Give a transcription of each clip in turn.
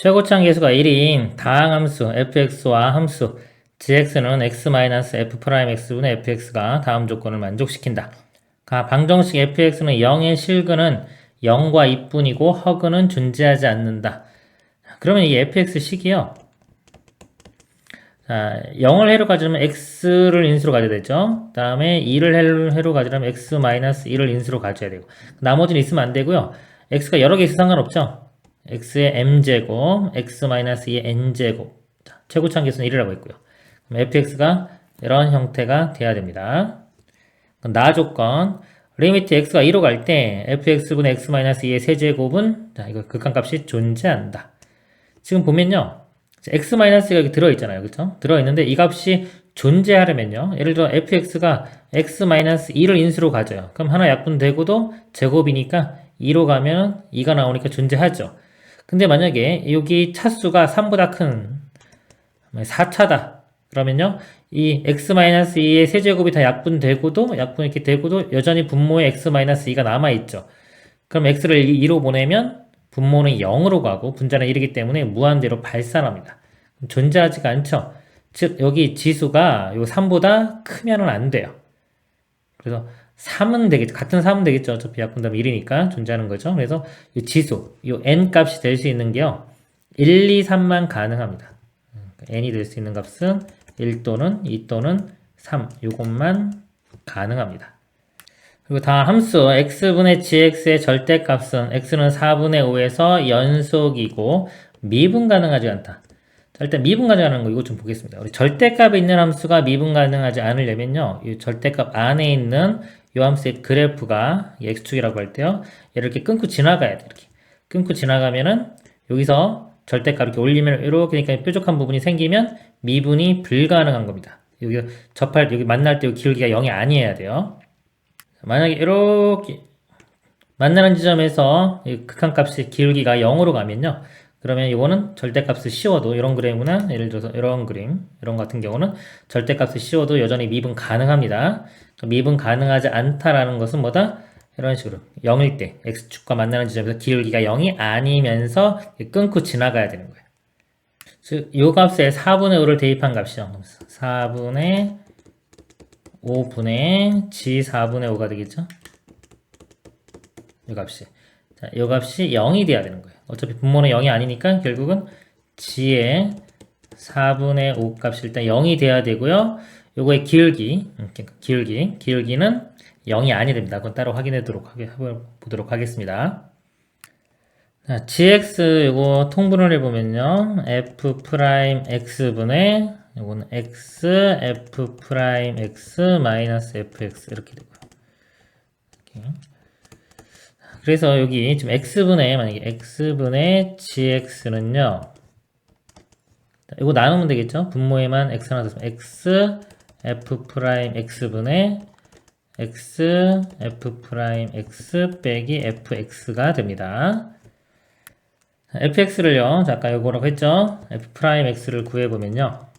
최고차항 계수가 1인 다항함수 fx와 함수 gx는 x-f'x분의 fx가 다음 조건을 만족시킨다. 방정식 fx는 0의 실근은 0과 2뿐이고 허근은 존재하지 않는다. 그러면 이 fx식이요. 자, 0을 해로 가지려면 x를 인수로 가져야 되죠. 그 다음에 2를 해로 가지려면 x-1을 인수로 가져야 되고 나머지는 있으면 안 되고요. x가 여러 개 있어도 상관없죠. x의 m제곱, x-2의 n제곱. 자, 최고차항 계수는 1이라고 했고요. 그럼 fx가 이런 형태가 돼야 됩니다. 나 조건 리미트 x가 2로 갈 때 fx분의 x-2의 세제곱은 자, 이거 극한값이 존재한다. 지금 보면요. x-가 여기 들어있잖아요. 그쵸? 들어있는데 이 값이 존재하려면요. 예를 들어 fx가 x-2를 인수로 가져요. 그럼 하나 약분되고도 제곱이니까 2로 가면 2가 나오니까 존재하죠. 근데 만약에 여기 차수가 3보다 큰 4차다. 그러면요. 이 x-2의 세제곱이 다 약분되고도 약분 이렇게 되고도 여전히 분모에 x-2가 남아있죠. 그럼 x를 2로 보내면 분모는 0으로 가고 분자는 1이기 때문에 무한대로 발산합니다. 존재하지가 않죠. 즉 여기 지수가 요 3보다 크면은 안 돼요. 그래서 3은 되겠죠. 같은 3은 되겠죠. 어차피 약분되면 1이니까 존재하는 거죠. 그래서 이 지수, 요 n 값이 될 수 있는 게요. 1, 2, 3만 가능합니다. n이 될 수 있는 값은 1 또는 2 또는 3 요것만 가능합니다. 그리고 다 함수 x분의 gx의 절대값은 x는 4분의 5에서 연속이고 미분 가능하지 않다. 자, 일단 미분 가능한 거 이거 좀 보겠습니다. 우리 절대값에 있는 함수가 미분 가능하지 않으려면요. 이 절대값 안에 있는 이 함수의 그래프가 x축이라고 할 때요. 얘를 이렇게 끊고 지나가야 돼. 이렇게 끊고 지나가면은 여기서 절대값 이렇게 올리면 이렇게 그러니까 뾰족한 부분이 생기면 미분이 불가능한 겁니다. 여기 여기 만날 때 기울기가 0이 아니어야 돼요. 만약에 이렇게 만나는 지점에서 극한값의 기울기가 0으로 가면요. 그러면 이거는 절대값을 씌워도 이런 그림이나 예를 들어서 이런 그림 이런 같은 경우는 절대값을 씌워도 여전히 미분 가능합니다. 미분 가능하지 않다라는 것은 뭐다? 이런 식으로 0일 때 x축과 만나는 지점에서 기울기가 0이 아니면서 끊고 지나가야 되는 거예요. 즉, 이 값에 4분의 5를 대입한 값이죠. 4분의 5분의 g 4분의 5가 되겠죠? 이 값이. 자, 이 값이 0이 돼야 되는 거예요. 어차피 분모는 0이 아니니까 결국은 g의 4분의 5 값이 일단 0이 돼야 되고요. 요거의 기울기는 0이 아니 됩니다. 그건 따로 보도록 하겠습니다. 자, gx 요거 통분을 해보면요. f'x분의 요거는 x, f'x 마이너스 fx 이렇게 되고요. 이렇게. 그래서 여기 지금 만약에 x분의 gx는요. 이거 나누면 되겠죠? 분모에만 x 하나 더 x f'x분의 x f'x 빼기 fx가 됩니다. fx를요. 자, 아까 요거라고 했죠? f'x를 구해보면요.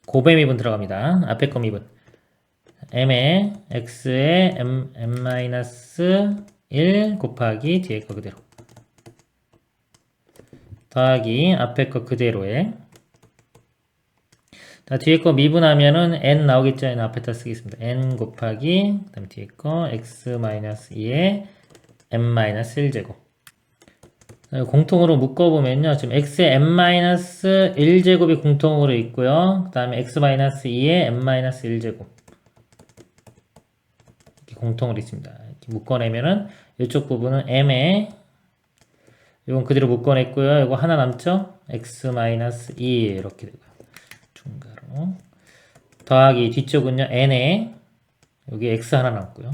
고배 미분 들어갑니다. 앞에 거 미분. m에 x에 m-1 곱하기 뒤에 거 그대로. 더하기 앞에 거 그대로에. 자, 뒤에 거 미분하면은 n 나오겠죠? n 앞에다 쓰겠습니다. n 곱하기 그 다음에 뒤에 거 x-2에 m-1제곱. 공통으로 묶어보면요. 지금 x의 m-1제곱이 공통으로 있고요. 그 다음에 x-2에 m-1제곱. 이렇게 공통으로 있습니다. 이렇게 묶어내면은 이쪽 부분은 m에 이건 그대로 묶어냈고요. 이거 하나 남죠? x-2 이렇게 되고요. 중괄호. 더하기 뒤쪽은요. n에 여기 x 하나 남고요.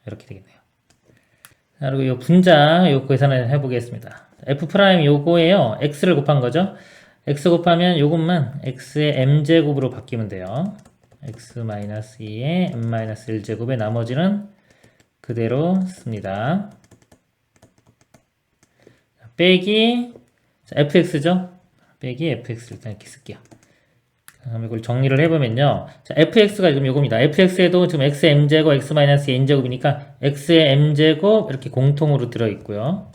이렇게 되겠네요. 자, 그리고 이 분자 요거 계산을 해보겠습니다. f' 요거에요. x를 곱한 거죠. x 곱하면 요것만 x의 m제곱으로 바뀌면 돼요. x-2에 m-1제곱에 나머지는 그대로 씁니다. 빼기 fx죠. 빼기 fx 일단 이렇게 쓸게요. 그럼 이걸 정리를 해보면요. 자, fx가 지금 요겁니다. fx에도 지금 x의 m제곱, x-n제곱이니까 x의 m제곱 이렇게 공통으로 들어있고요.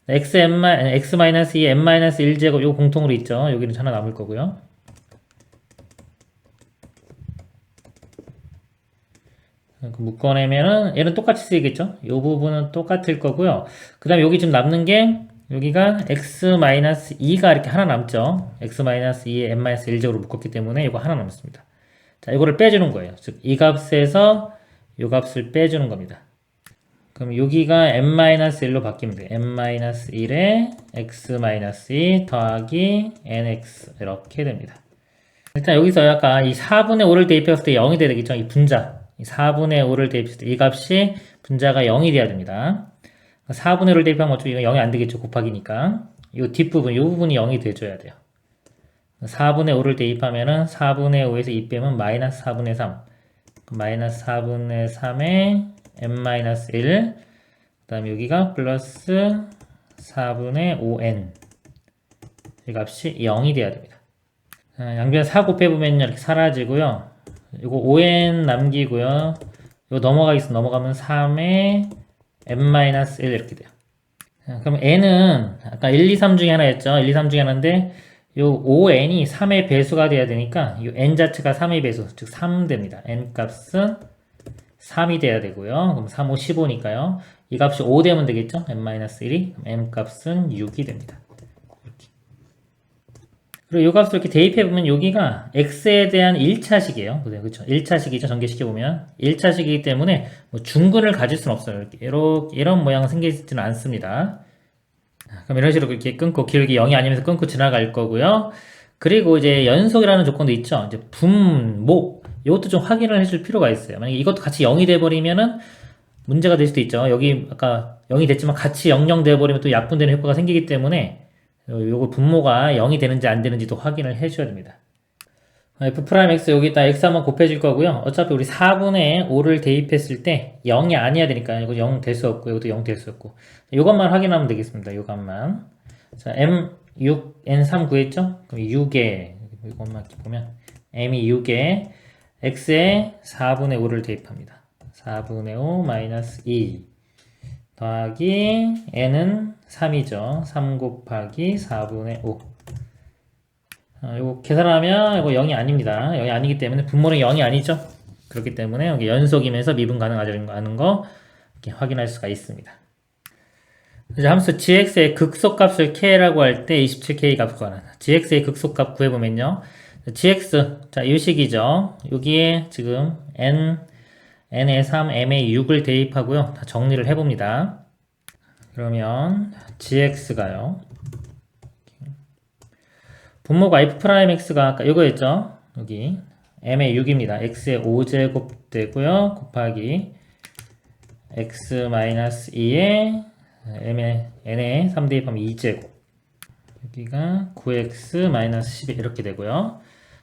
x-2 n-1제곱 요거 공통으로 있죠. 여기는 하나 남을 거고요. 묶어내면은 얘는 똑같이 쓰이겠죠. 이 부분은 똑같을 거고요. 그 다음에 여기 지금 남는 게 여기가 x-2가 이렇게 하나 남죠. x-2에 n-1제곱으로 묶었기 때문에 이거 하나 남습니다. 자, 이거를 빼주는 거예요. 즉, 이 값에서 이 값을 빼주는 겁니다. 그럼 여기가 n-1로 바뀌면 돼요. n-1에 x-2 더하기 nx 이렇게 됩니다. 일단 여기서 약간 이 4분의 5를 대입했을 때 0이 돼야 되겠죠. 이 분자. 이 4분의 5를 대입했을 때 이 값이 분자가 0이 돼야 됩니다. 4분의 5를 대입하면 어차피 이거 0이 안 되겠죠. 곱하기니까. 이 뒷부분, 이 부분이 0이 돼줘야 돼요. 4분의 5를 대입하면은 4분의 5에서 2 빼면 마이너스 4분의 3. 마이너스 4분의 3에 n-1. 그 다음에 여기가 플러스 4분의 5n. 이 값이 0이 돼야 됩니다. 양변 4 곱해보면 이렇게 사라지고요. 이거 5n 남기고요. 이거 넘어가면 3에 n-1 이렇게 돼요. 그럼 n은 아까 1, 2, 3 중에 하나였죠. 1, 2, 3 중에 하나인데 요 5n이 3의 배수가 돼야 되니까 이 n 자체가 3의 배수, 즉 3 됩니다. n 값은 3이 돼야 되고요. 그럼 3, 5, 15니까요. 이 값이 5 되면 되겠죠? n-1이. n 값은 6이 됩니다. 이렇게. 그리고 이 값을 이렇게 대입해보면 여기가 x에 대한 1차식이에요. 그렇죠? 1차식이죠. 전개시켜보면. 1차식이기 때문에 뭐 중근을 가질 수는 없어요. 이렇게 이런 모양 생기지는 않습니다. 그럼 이런 식으로 이렇게 끊고 길게 0이 아니면서 끊고 지나갈 거고요. 그리고 이제 연속이라는 조건도 있죠. 이제 분모. 이것도 좀 확인을 해줄 필요가 있어요. 만약에 이것도 같이 0이 돼버리면은 문제가 될 수도 있죠. 여기 아까 0이 됐지만 같이 00 돼버리면 또 약분되는 효과가 생기기 때문에 요거 분모가 0이 되는지 안 되는지도 확인을 해줘야 됩니다. F'X 여기다 X 한번 곱해줄 거고요. 어차피 우리 4분의 5를 대입했을 때 0이 아니어야 되니까 이거 0 될 수 없고 이것도 0 될 수 없고 이것만 확인하면 되겠습니다. 이것만. 자, M6, N3 구했죠? 그럼 6에 이것만 이렇게 보면 M이 6에 X에 4분의 5를 대입합니다. 4분의 5 마이너스 2 더하기 N은 3이죠. 3 곱하기 4분의 5 이거 계산하면 이거 0이 아닙니다. 0이 아니기 때문에 분모는 0이 아니죠. 그렇기 때문에 여기 연속이면서 미분 가능하는 거 이렇게 확인할 수가 있습니다. 이제 함수 gx의 극소값을 k라고 할 때 27k 값 구하는 gx의 극소값 구해보면요. gx 자 이 식이죠. 여기에 지금 n에 3, m에 6을 대입하고요. 다 정리를 해봅니다. 그러면 gx가요. 분모가 f'x가 아까 이거였죠. 여기 m의 6입니다. x의 5제곱 되고요. 곱하기 x-2에 n에 3 대입하면 2제곱 여기가 9x-11 이렇게 되고요.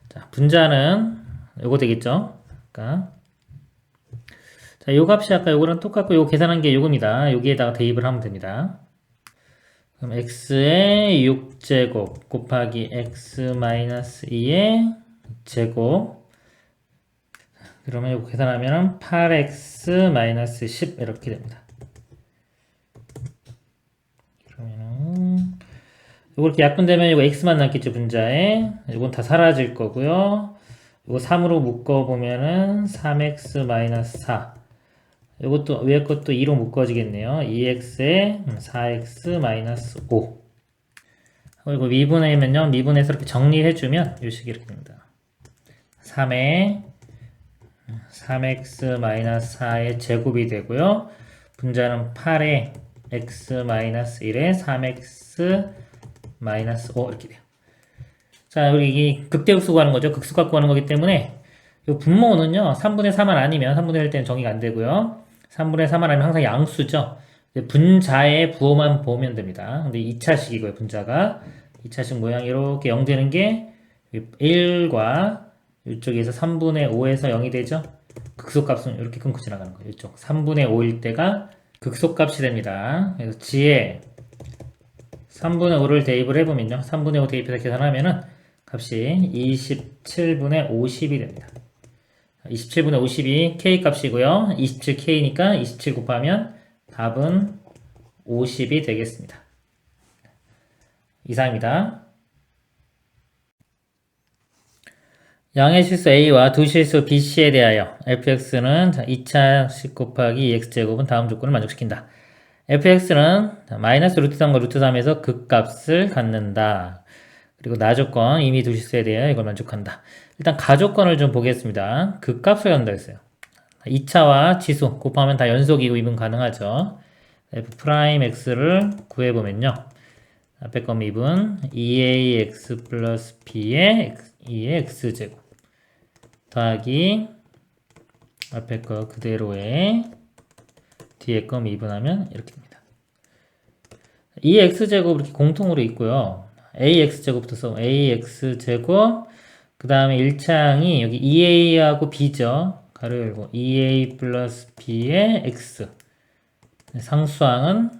자, 분자는 요거 되겠죠. 그러니까 자, 요 값이 아까 요거랑 똑같고 요거 계산한 게 요겁니다. 여기에다가 대입을 하면 됩니다. 그럼 x의 6제곱 곱하기 x-2의 제곱 그러면 이거 계산하면 8x-10 이렇게 됩니다. 그러면은 이거 이렇게 약분되면 이거 x만 남겠죠 분자에. 이건 다 사라질 거고요. 이거 3으로 묶어보면은 3x-4 이것도 위에 것도 2로 묶어지겠네요. 2x에 4x-5 그리고 미분하면요. 미분해서 이렇게 정리해주면 이 식이 이렇게 됩니다. 3에 3x-4의 제곱이 되고요. 분자는 8에 x-1에 3x-5 이렇게 돼요. 자, 우리 이게 극대극소 구하는 거죠. 극소값 구하는 거기 때문에 이 분모는요. 3분의 3은 아니면 3분의 1 때는 정의가 안 되고요. 3분의 3은 아니면 항상 양수죠. 분자의 부호만 보면 됩니다. 근데 2차식이고요. 분자가 2차식 모양이 이렇게 0 되는 게 1과 이쪽에서 3분의 5에서 0이 되죠. 극소값은 이렇게 끊고 지나가는 거예요. 이쪽 3분의 5일 때가 극소값이 됩니다. 그래서 g에 3분의 5를 대입을 해보면요. 3분의 5 대입해서 계산하면은 값이 27분의 50이 됩니다. 27분의 50이 k 값이고요. 27k니까 27 곱하면 답은 50이 되겠습니다. 이상입니다. 양의 실수 a와 두 실수 bc에 대하여 fx는 2차식 곱하기 2x제곱은 다음 조건을 만족시킨다. fx는 마이너스 루트 3과 루트 3에서 극값을 갖는다. 그리고 나조건 이미 두 실수에 대하여 이걸 만족한다. 일단 가조건을 좀 보겠습니다. 극값을 갖는다 했어요. 2차와 지수 곱하면 다 연속이고 이분 가능하죠. f 프라임 x를 구해보면요. 앞에 거 미분 2ax 플러스 b의 2의 x제곱 더하기 앞에 거 그대로의 뒤에 거 미분하면 이렇게 됩니다. 2의 x제곱 이렇게 공통으로 있고요. ax제곱부터 써 ax제곱 그 다음에 1차항이 여기 2a하고 b죠. 가로 열고 2a 플러스 b의 x 상수항은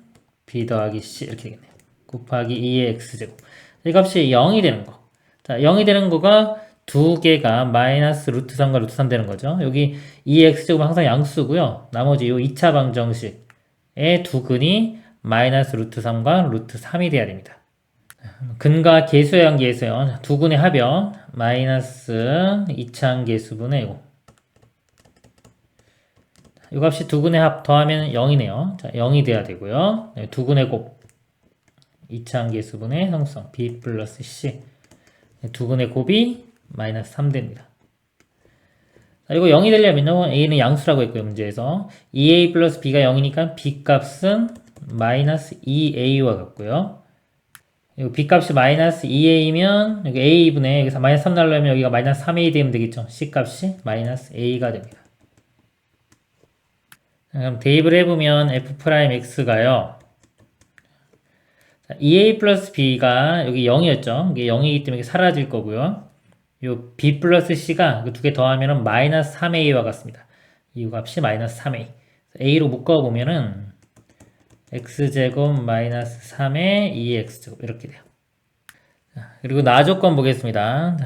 b 더하기 c 이렇게 되겠네요. 곱하기 2의 x제곱 이 값이 0이 되는 거. 자, 0이 되는 거가 두 개가 마이너스 루트 3과 루트 3 되는 거죠. 여기 2의 x제곱은 항상 양수고요. 나머지 이 2차 방정식의 두 근이 마이너스 루트 3과 루트 3이 돼야 됩니다. 근과 계수의 관계에서요. 두 근의 합이요. 마이너스 2차 계수분의 이거. 이 값이 두 근의 합 더하면 0이네요. 자, 0이 돼야 되고요. 두 근의 곱 2차 계수분의 상수성 b 플러스 c 두 근의 곱이 마이너스 3 됩니다. 자, 이거 0이 되려면요. a는 양수라고 했고요. 문제에서 2a 플러스 b가 0이니까 b 값은 마이너스 2a와 같고요. 이거 b 값이 마이너스 2a면 여기 a분의 여기서 마이너스 3 날려면 여기가 마이너스 3a 되면 되겠죠. c 값이 마이너스 a가 됩니다. 그럼 대입을 해보면 f'x가요. 2a 플러스 b가 여기 0이었죠. 이게 0이기 때문에 사라질 거고요. 요 b 플러스 c가 그 두 개 더하면 마이너스 3a와 같습니다. 이 값이 마이너스 3a. a로 묶어보면은 x제곱 마이너스 3의 2x제곱 이렇게 돼요. 그리고 나조건 보겠습니다.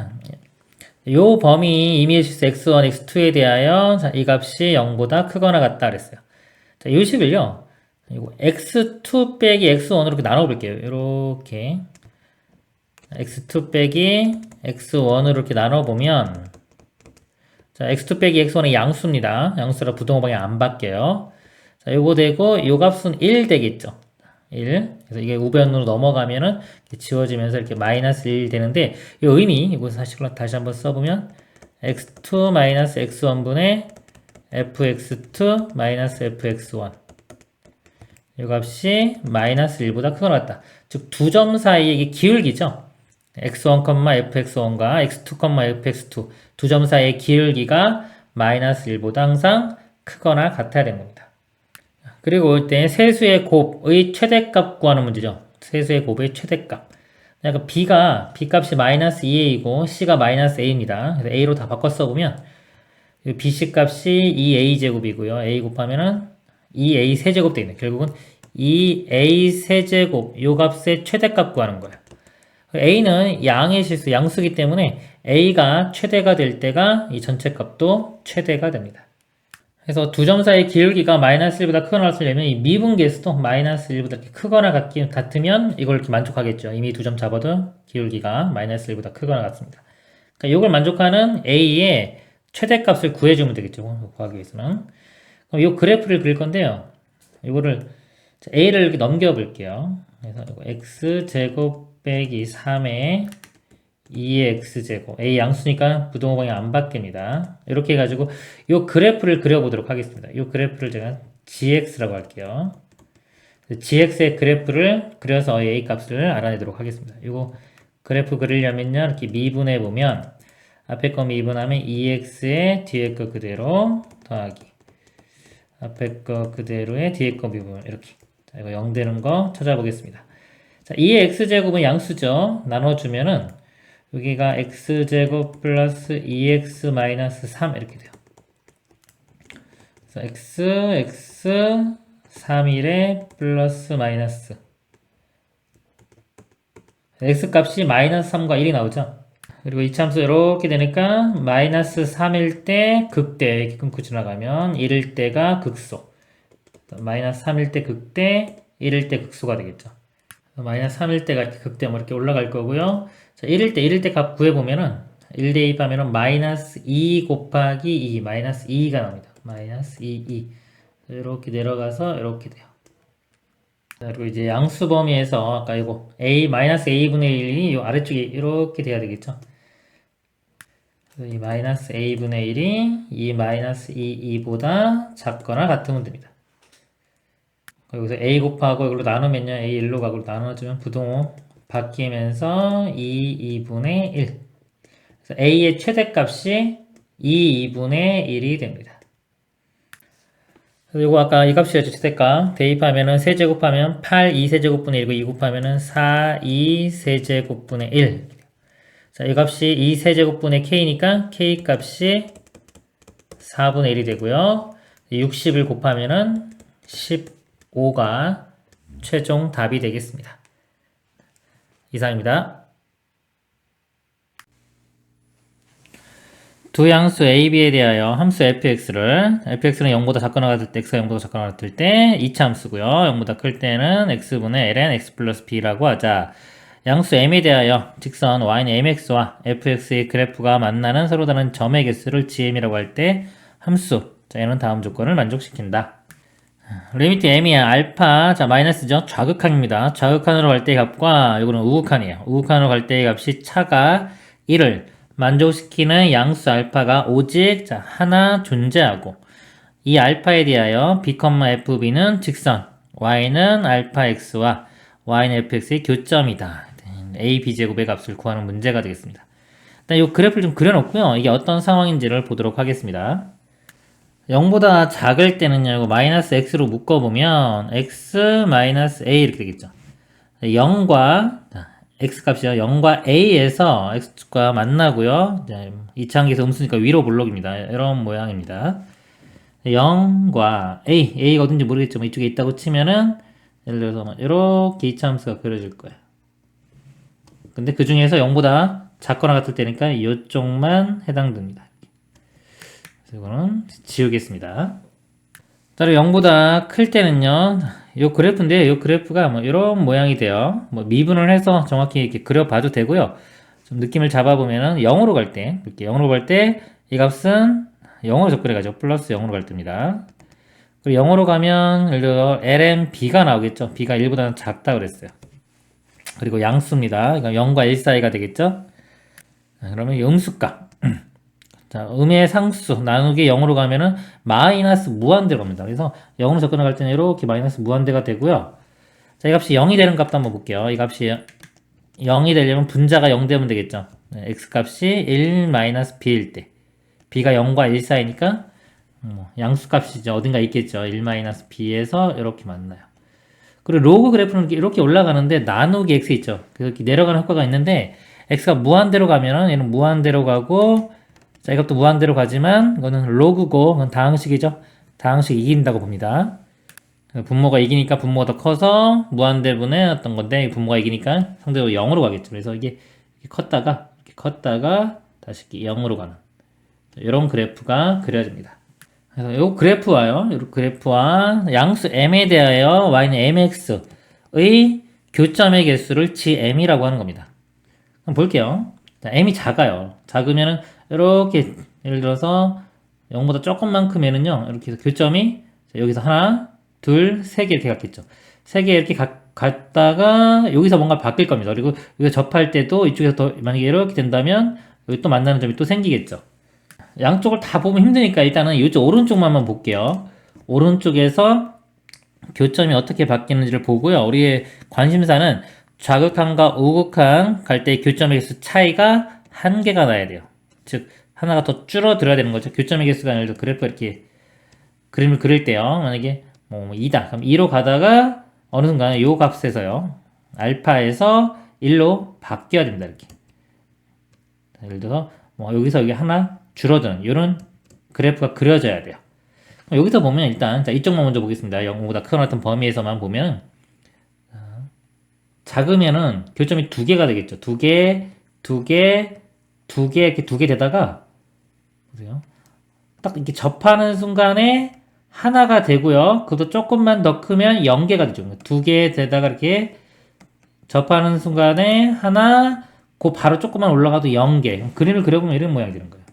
요 범위 임의의 실수 x1, x2에 대하여 이 값이 0보다 크거나 같다 그랬어요. 자, 이 식을요. 이거 x2 빼기 x1으로 이렇게 나눠볼게요. 이렇게 x2 빼기 x1으로 이렇게 나눠보면 자, x2 빼기 x1의 양수입니다. 양수라 부동호 방향 안 바뀌어요. 자, 요거 되고 요 값은 1 되겠죠. 1. 그래서 이게 우변으로 넘어가면은 지워지면서 이렇게 마이너스 1 되는데 이 의미 이거 사실 다시 한번 써보면 x2 마이너스 x1분의 fx2 마이너스 fx1 이 값이 마이너스 1보다 크거나 같다. 즉 두 점 사이의 이게 기울기죠. x1, fx1과 x2, fx2 두 점 사이의 기울기가 마이너스 1보다 항상 크거나 같아야 되는 겁니다. 그리고 이때 세수의 곱의 최대값 구하는 문제죠. 세수의 곱의 최대값. 그러니까 b 값이 마이너스 2a이고 c가 마이너스 a입니다. 그래서 a로 다 바꿔 써보면 bc 값이 2a 제곱이고요. a 곱하면은 2a 세제곱 되겠네. 결국은 2a 세제곱 요 값의 최대값 구하는 거예요. a는 양의 실수 양수기 때문에 a가 최대가 될 때가 이 전체 값도 최대가 됩니다. 그래서 두 점 사이의 기울기가 마이너스 1보다 크거나 같으려면 이 미분계수도 마이너스 1보다 크거나 같으면 이걸 이렇게 만족하겠죠. 이미 두 점 잡아도 기울기가 마이너스 1보다 크거나 같습니다. 그러니까 이걸 만족하는 a의 최대값을 구해주면 되겠죠. 구하기 위해서는. 그럼 이 그래프를 그릴 건데요. 이거를 a를 이렇게 넘겨볼게요. 그래서 x제곱 빼기 3의 2의 x제곱 a 양수니까 부동호 방향 안 바뀝니다. 이렇게 해가지고 이 그래프를 그려보도록 하겠습니다. 이 그래프를 제가 gx라고 할게요. gx의 그래프를 그려서 a 값을 알아내도록 하겠습니다. 이거 그래프 그리려면요 이렇게 미분해 보면 앞에 거 미분하면 2x의 뒤에 거 그대로 더하기 앞에 거 그대로의 뒤에 거 미분 이렇게. 자, 이거 0 되는 거 찾아보겠습니다. 자, 2의 x제곱은 양수죠. 나눠주면은 여기가 x제곱 플러스 2x 마이너스 3 이렇게 돼요. 그래서 x 3일에 플러스 마이너스 x 값이 마이너스 3과 1이 나오죠. 그리고 이참수 이렇게 되니까 마이너스 3일 때 극대 이렇게 끊고 지나가면 1일 때가 극소 마이너스 3일 때 극대 1일 때 극소가 되겠죠. 마이너스 3일 때가 이렇게 극대로 이렇게 올라갈 거고요. 자, 1일 때 값 구해보면은 1 대입하면은 마이너스 2 곱하기 2, 마이너스 2가 나옵니다. 마이너스 2. 이렇게 내려가서 이렇게 돼요. 자, 그리고 이제 양수 범위에서 아까 이거 a 마이너스 a분의 1이 이 아래쪽에 이렇게 돼야 되겠죠. 그래서 이 마이너스 a분의 1이 이 마이너스 2보다 작거나 같으면 됩니다. 여기서 a 곱하고 이걸로 나누면요, a 1로 가고 나눠주면 부동호 바뀌면서 2분의 1. 그래서 a의 최대값이 2분의 1이 됩니다. 그리고 아까 이 값이었죠, 최대값. 대입하면은 세제곱하면 8, 2세제곱분의 1이고 2 곱하면은 4, 2세제곱분의 1. 자, 이 값이 2세제곱분의 k니까 k 값이 4분의 1이 되고요. 60을 곱하면은 15가 최종 답이 되겠습니다. 이상입니다. 두 양수 a, b에 대하여 함수 fx는 0보다 작거나 같을 때, x가 0보다 작거나 같을 때 2차 함수고요. 0보다 클 때는 x분의 ln x 플러스 b라고 하자. 양수 m에 대하여 직선 y는 mx와 fx의 그래프가 만나는 서로 다른 점의 개수를 gm이라고 할 때 함수, 자, 얘는 다음 조건을 만족시킨다. 리미트 m이야. 알파, 자, 마이너스죠. 좌극한입니다. 좌극한으로 갈 때의 값과 이거는 우극한이에요. 우극한으로 갈 때의 값이 차가 1을 만족시키는 양수 알파가 오직 자, 하나 존재하고 이 알파에 대하여 b, fb는 직선 y는 알파 x와 y는 fx의 교점이다. a, b제곱의 값을 구하는 문제가 되겠습니다. 일단 이 그래프를 좀 그려놓고요. 이게 어떤 상황인지를 보도록 하겠습니다. 0보다 작을 때는요, 이거 마이너스 x로 묶어보면 x 마이너스 a 이렇게 되겠죠. 0과 x 값이요. 0과 a에서 x가 만나고요. 이차함계에서 음수니까 위로 볼록입니다. 이런 모양입니다. 0과 a가 어딘지 모르겠지만 이쪽에 있다고 치면은 예를 들어서 이렇게 이차함수가 그려질 거예요. 근데 그 중에서 0보다 작거나 같을 때니까 이쪽만 해당됩니다. 그래서 이거는 지우겠습니다. 따로 0보다 클 때는요, 요 그래프인데, 요 그래프가 뭐 이런 모양이 돼요. 뭐 미분을 해서 정확히 이렇게 그려봐도 되고요. 좀 느낌을 잡아보면은 0으로 갈 때, 이렇게 0으로 갈 때, 이 값은 0으로 접근해가죠. 플러스 0으로 갈 때입니다. 그리고 0으로 가면, 예를 들어, lnb가 나오겠죠. b가 1보다는 작다 그랬어요. 그리고 양수입니다. 그러니까 0과 1 사이가 되겠죠. 그러면 이 음수값. 자, 음의 상수 나누기 0으로 가면은 마이너스 무한대로 갑니다. 그래서 0으로 접근해 갈 때는 이렇게 마이너스 무한대가 되고요. 자, 이 값이 0이 되는 값도 한번 볼게요. 이 값이 0이 되려면 분자가 0 되면 되겠죠. x 값이 1 마이너스 b일 때 b가 0과 1 사이니까 양수 값이 이제 어딘가 있겠죠. 1 마이너스 b에서 이렇게 만나요. 그리고 로그 그래프는 이렇게 올라가는데 나누기 x 있죠. 그래서 이렇게 내려가는 효과가 있는데 x가 무한대로 가면은 얘는 무한대로 가고 자, 이것도 무한대로 가지만 이거는 로그고 그건 다항식이죠. 다항식 이긴다고 봅니다. 분모가 이기니까 분모가 더 커서 무한대분의 어떤 건데 분모가 이기니까 상대적으로 0으로 가겠죠. 그래서 이게 이렇게 컸다가 다시 0으로 가는 이런 그래프가 그려집니다. 그래서 이 그래프와요. 이 그래프와 양수 m에 대하여 y는 mx의 교점의 개수를 gm이라고 하는 겁니다. 한번 볼게요. 자, m이 작아요. 작으면은 이렇게 예를 들어서 0보다 조금만큼에는요. 이렇게 해서 교점이 여기서 하나, 둘, 세 개 이렇게 갔겠죠. 세 개 이렇게 갔다가 여기서 뭔가 바뀔 겁니다. 그리고 여기 접할 때도 이쪽에서 더 만약에 이렇게 된다면 여기 또 만나는 점이 또 생기겠죠. 양쪽을 다 보면 힘드니까 일단은 이쪽 오른쪽만 한번 볼게요. 오른쪽에서 교점이 어떻게 바뀌는지를 보고요. 우리의 관심사는 좌극한과 우극한 갈 때 교점의 개수 차이가 한 개가 나야 돼요. 즉 하나가 더 줄어들어야 되는 거죠. 교점의 개수가 예를 들어 그래프 이렇게 그림을 그릴 때요. 만약에 뭐 2다. 그럼 2로 가다가 어느 순간 요 값에서요. 알파에서 1로 바뀌어야 됩니다. 이렇게. 예를 들어서 뭐 여기서 여기 하나 줄어드는 이런 그래프가 그려져야 돼요. 여기서 보면 일단 자, 이쪽만 먼저 보겠습니다. 0보다 큰 어떤 범위에서만 보면 작으면은 교점이 두 개가 되겠죠. 두 개 이렇게 두 개 되다가 보세요. 딱 이렇게 접하는 순간에 하나가 되고요. 그것도 조금만 더 크면 0개가 되죠. 두 개 되다가 이렇게 접하는 순간에 하나, 그 바로 조금만 올라가도 0개. 그림을 그려보면 이런 모양이 되는 거예요.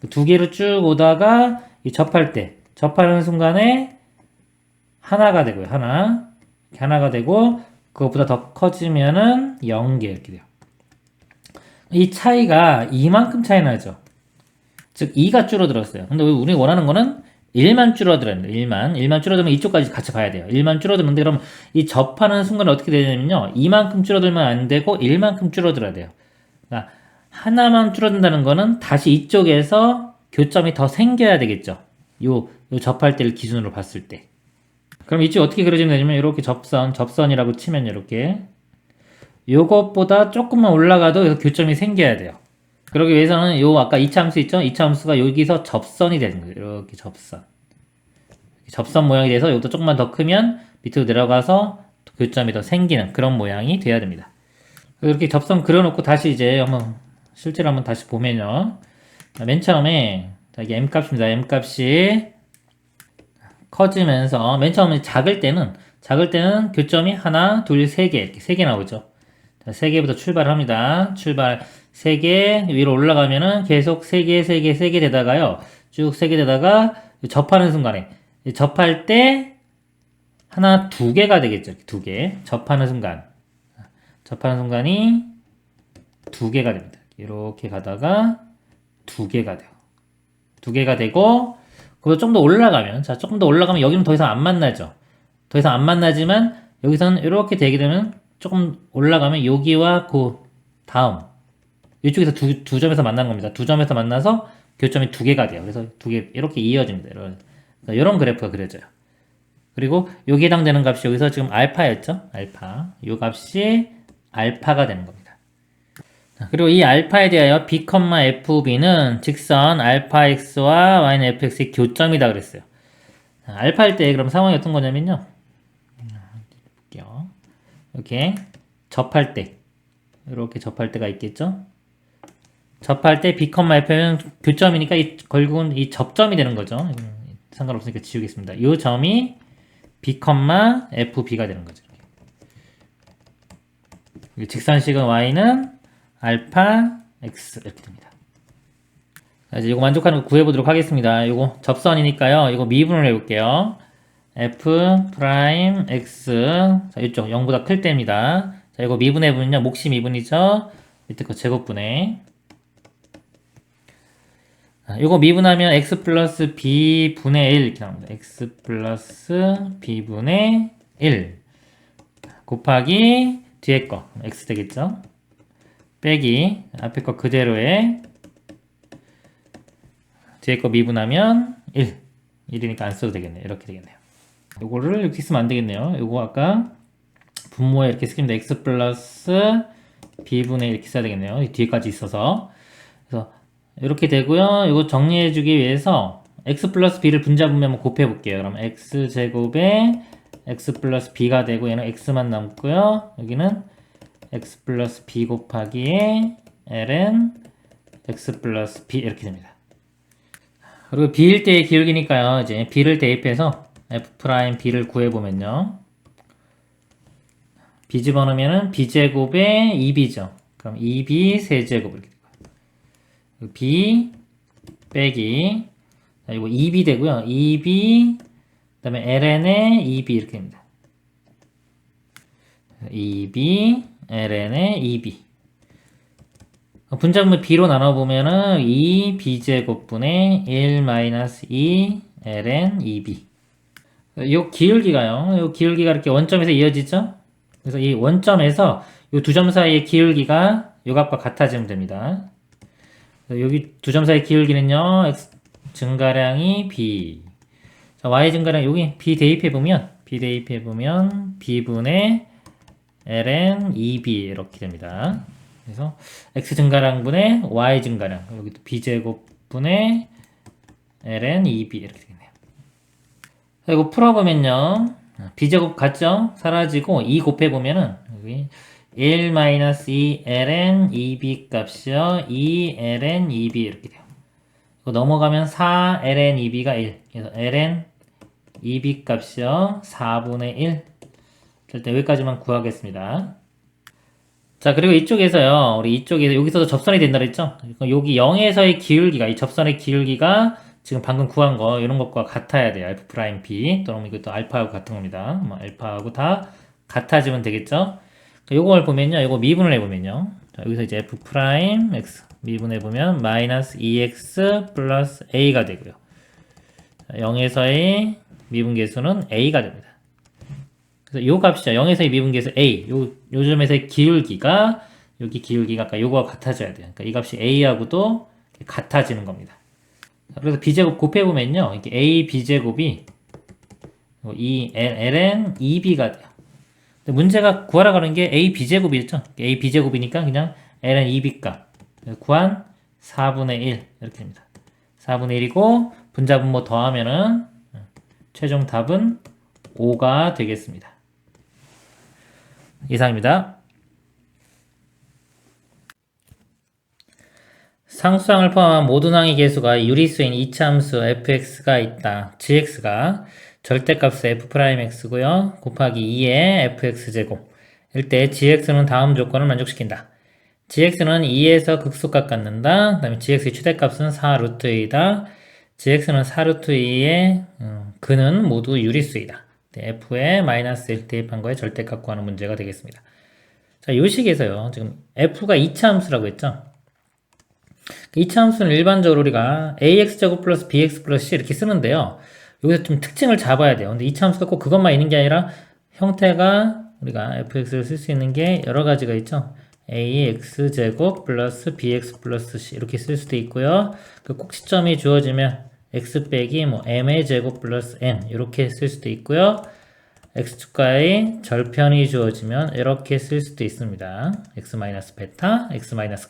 두 개로 쭉 오다가 이 접할 때, 접하는 순간에 하나가 되고요. 하나가 되고 그것보다 더 커지면은 0개 이렇게 돼요. 이 차이가 이만큼 차이 나죠. 즉 2가 줄어들었어요. 근데 우리 원하는 거는 1만 줄어들어야 돼요. 1만 줄어들면 이쪽까지 같이 봐야 돼요. 1만 줄어들는데 그럼 이 접하는 순간 어떻게 되냐면요. 이만큼 줄어들면 안 되고 1만큼 줄어들어야 돼요. 그러니까 하나만 줄어든다는 거는 다시 이쪽에서 교점이 더 생겨야 되겠죠. 요 접할 때를 기준으로 봤을 때. 그럼 이쪽 어떻게 그려지면 되냐면 이렇게 접선이라고 치면 이렇게 요것보다 조금만 올라가도 교점이 생겨야 돼요. 그러기 위해서는 요 아까 이차함수 있죠? 이차함수가 여기서 접선이 되는 거예요. 이렇게 접선 모양이 돼서 여기도 조금만 더 크면 밑으로 내려가서 교점이 더 생기는 그런 모양이 돼야 됩니다. 이렇게 접선 그려놓고 다시 이제 한번 실제로 한번 다시 보면요. 맨 처음에 이게 m값입니다. m값이 커지면서 맨 처음에 작을 때는 교점이 하나, 둘, 세 개 이렇게 세 개 나오죠. 자, 세 개부터 출발합니다. 출발 3개 위로 올라가면은 계속 3개 되다가요. 쭉 3개 되다가 접하는 순간에 접할 때 하나, 2개가 되겠죠. 2개. 접하는 순간이 2개가 됩니다. 이렇게 가다가 2개가 돼요. 2개가 되고 그보다 좀 더 올라가면 조금 더 올라가면 여기는 더 이상 안 만나죠. 더 이상 안 만나지만 여기서는 이렇게 되게 되면 조금 올라가면 여기와 그 다음 이쪽에서 두 점에서 만난 겁니다. 두 점에서 만나서 교점이 2개가 돼요. 그래서 2개 이렇게 이어집니다. 이런 그래프가 그려져요. 그리고 여기에 해당되는 값이 여기서 지금 알파였죠? 알파. 이 값이 알파가 되는 겁니다. 그리고 이 알파에 대하여 b, fb는 직선 알파 x와 y는 fx의 교점이다 그랬어요. 알파일 때 그럼 상황이 어떤 거냐면요. 볼게요. 이렇게 접할 때 이렇게 접할 때가 있겠죠? 접할 때 b, f는 교점이니까 결국은 이 접점이 되는 거죠. 상관없으니까 지우겠습니다. 이 점이 b, fb가 되는 거죠. 직선식은 y는 알파 x 이렇게 됩니다. 자, 이제 이거 만족하는 거 구해보도록 하겠습니다. 이거 접선이니까요. 이거 미분을 해볼게요. f 프라임 x 자 이쪽 0보다 클 때입니다. 자 이거 미분해보면요. 몫이 미분이죠. 밑에 거 제곱분해. 이거 미분하면 x 플러스 b분의 1 이렇게 나옵니다. x 플러스 b분의 1 곱하기 뒤에 거 x 되겠죠. 빼기 앞에 거 그대로에 뒤에 거 미분하면 1이니까 안 써도 되겠네요. 이렇게 되겠네요. 요거를 이렇게 쓰면 안 되겠네요. 요거 아까 분모에 이렇게 쓰기면 x 플러스 b분의 1 이렇게 써야 되겠네요. 뒤에까지 있어서. 그래서 이렇게 되고요. 이거 정리해주기 위해서 x 플러스 b를 분자분면 한번 곱해볼게요. 그럼 x제곱에 x 플러스 b가 되고 얘는 x만 남고요. 여기는 x 플러스 b 곱하기에 ln x 플러스 b 이렇게 됩니다. 그리고 b일 때의 기울기니까요. 이제 b를 대입해서 f' b를 구해보면요. b 집어넣으면은 b제곱에 2b죠. 그럼 2b 세제곱 이렇게 되고요. b 빼기 자, 이거 2b 되고요. 2b 그 다음에 ln에 2b 이렇게 됩니다. 2b ln에 2b 분자분모 b로 나눠보면은 2b제곱분의 1-2 ln 2b 요 기울기가요. 요 기울기가 이렇게 원점에서 이어지죠? 그래서 이 원점에서 요 두 점 사이의 기울기가 요 값과 같아지면 됩니다. 여기 두 점 사이의 기울기는요. x 증가량이 b 자, y 증가량 여기 b 대입해보면 b분의 ln 2b 이렇게 됩니다. 그래서 x 증가량분의 y 증가량 여기도 b제곱분의 ln 2b 이렇게 되겠네요. 이거 풀어보면요. b제곱 같죠? 사라지고 2 곱해보면은 여기 1-2 ln 2b 값이요. 2 ln 2b 이렇게 돼요. 이거 넘어가면 4 ln 2b가 1 그래서 ln 2b 값이요. 4분의 1 일단 여기까지만 구하겠습니다. 자, 그리고 이쪽에서요. 우리 이쪽에서 여기서도 접선이 된다 그랬죠? 여기 0에서의 기울기가 이 접선의 기울기가 지금 방금 구한 거 이런 것과 같아야 돼요. f 프라임 b 또는 이것도 알파하고 같은 겁니다. 뭐 알파하고 다 같아지면 되겠죠? 요걸 보면요. 요거 미분을 해보면요. 자, 여기서 이제 f 프라임 x 미분해보면 마이너스 2x 플러스 a가 되고요. 0에서의 미분계수는 a가 됩니다. 그래서 요 값이죠. 0에서의 미분계수 a. 요점에서의 기울기가 여기 기울기가 아까 요거와 같아져야 돼요. 그러니까 이 값이 a하고도 같아지는 겁니다. 그래서 b제곱 곱해보면요. 이게 a b제곱이 이 ln 2b가 돼요. 근데 문제가 구하라고 하는 게 a b제곱이었죠. a b제곱이니까 그냥 ln 2b 값 구한 4분의 1 이렇게 됩니다. 4분의 1이고 분자분모 더하면은 최종 답은 5가 되겠습니다. 이상입니다. 상수항을 포함한 모든 항의 개수가 유리수인 이차함수 fx가 있다. gx가 절대값은 f'x고요. 곱하기 2의 fx제곱. 일 때 gx는 다음 조건을 만족시킨다. gx는 2에서 극소값 갖는다. 그 다음에 gx의 최대값은 4루트이다. gx는 4루트2의 근은 모두 유리수이다. f에 마이너스 1 대입한 거에 절대값 구하는 문제가 되겠습니다. 자, 요 식에서요. 지금 f가 2차 함수라고 했죠. 2차 함수는 일반적으로 우리가 ax제곱 플러스 bx 플러스 c 이렇게 쓰는데요. 여기서 좀 특징을 잡아야 돼요. 근데 2차 함수가 꼭 그것만 있는 게 아니라 형태가 우리가 fx를 쓸 수 있는 게 여러 가지가 있죠. ax제곱 플러스 bx 플러스 c 이렇게 쓸 수도 있고요. 그 꼭지점이 주어지면 x 빼기 뭐 m의 제곱 플러스 n 이렇게 쓸 수도 있고요. x축과의 절편이 주어지면 이렇게 쓸 수도 있습니다. x 마이너스 베타, x 마이너스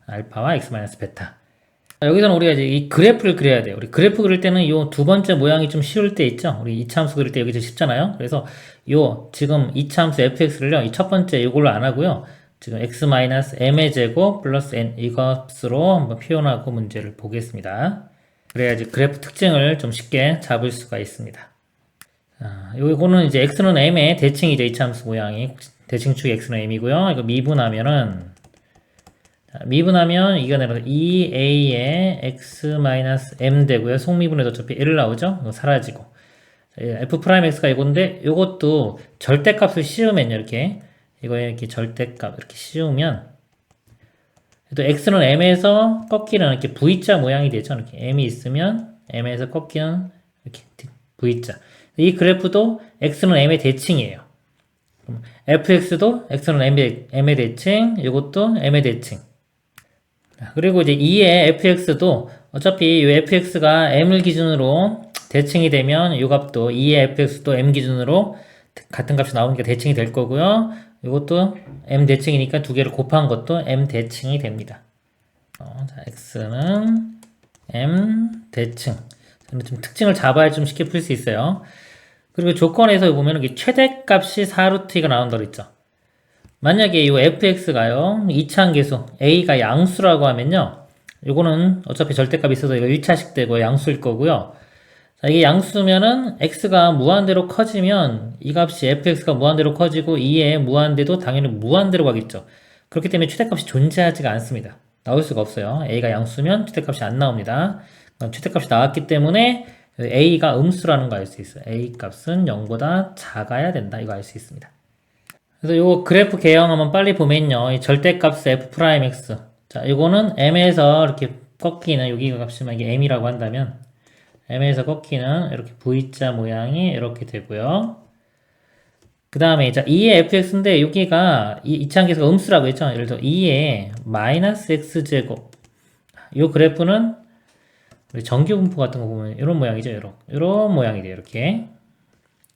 알파와 x 마이너스 베타. 여기서는 우리가 이제 이 그래프를 그려야 돼요. 우리 그래프 그릴 때는 이 두 번째 모양이 좀 쉬울 때 있죠. 우리 2차 함수 그릴 때 여기 좀 쉽잖아요. 그래서 요 지금 2차 함수 fx를요. 이 첫 번째 이걸로 안 하고요. 지금 x 마이너스 m의 제곱 플러스 n 이 값으로 한번 표현하고 문제를 보겠습니다. 그래야지 그래프 특징을 좀 쉽게 잡을 수가 있습니다. 요거는 이제 x는 m의 대칭이죠. 2차 함수 모양이 대칭축 x는 m이고요. 이거 미분하면 이거 내려서 2a의 x-m 되고요. 속미분에도 어차피 1 나오죠? 이거 사라지고. f'x가 이건데, 요것도 절대값을 씌우면요, 이렇게. 이거에 이렇게 절대값, 이렇게 씌우면, 또 x는 m에서 꺾이는 이렇게 V자 모양이 되죠? 이렇게 m이 있으면, m에서 꺾이는 이렇게 V자. 이 그래프도 x는 m의 대칭이에요. fx도 x는 m의 대칭, 이것도 m의 대칭. 그리고 이제 2의 fx도 어차피 이 fx가 m을 기준으로 대칭이 되면 이 값도 2의 fx도 m 기준으로 같은 값이 나오니까 대칭이 될 거고요. 이것도 m 대칭이니까 두 개를 곱한 것도 m 대칭이 됩니다. 자, x는 m 대칭. 좀 특징을 잡아야 좀 쉽게 풀 수 있어요. 그리고 조건에서 보면 최대값이 4루트가 나온다고 했죠. 만약에 이 fx가요, 2차함계수 a가 양수라고 하면요, 요거는 어차피 절대값이 있어서 이거 1차식 되고 양수일 거고요. 자, 이게 양수면은 x가 무한대로 커지면 이 값이 fx가 무한대로 커지고 2의 무한대도 당연히 무한대로 가겠죠. 그렇기 때문에 최대값이 존재하지가 않습니다. 나올 수가 없어요. a가 양수면 최대값이 안 나옵니다. 최대값이 나왔기 때문에 a가 음수라는 거 알 수 있어요. a 값은 0보다 작아야 된다. 이거 알 수 있습니다. 그래서 요거 그래프 개형 한번 빨리 보면요. 이 절대값 f'x. 자, 이거는 m에서 이렇게 꺾이는 여기 값이 만약에 m이라고 한다면 m에서 꺾이는 이렇게 V자 모양이 이렇게 되고요. 그 다음에 자 2의 fx인데 여기가 이차함계수가 음수라고 했죠. 예를 들어 2의 마이너스 x제곱. 요 그래프는 우리 정규분포 같은 거 보면 이런 모양이죠. 이런 모양이 돼요. 이렇게.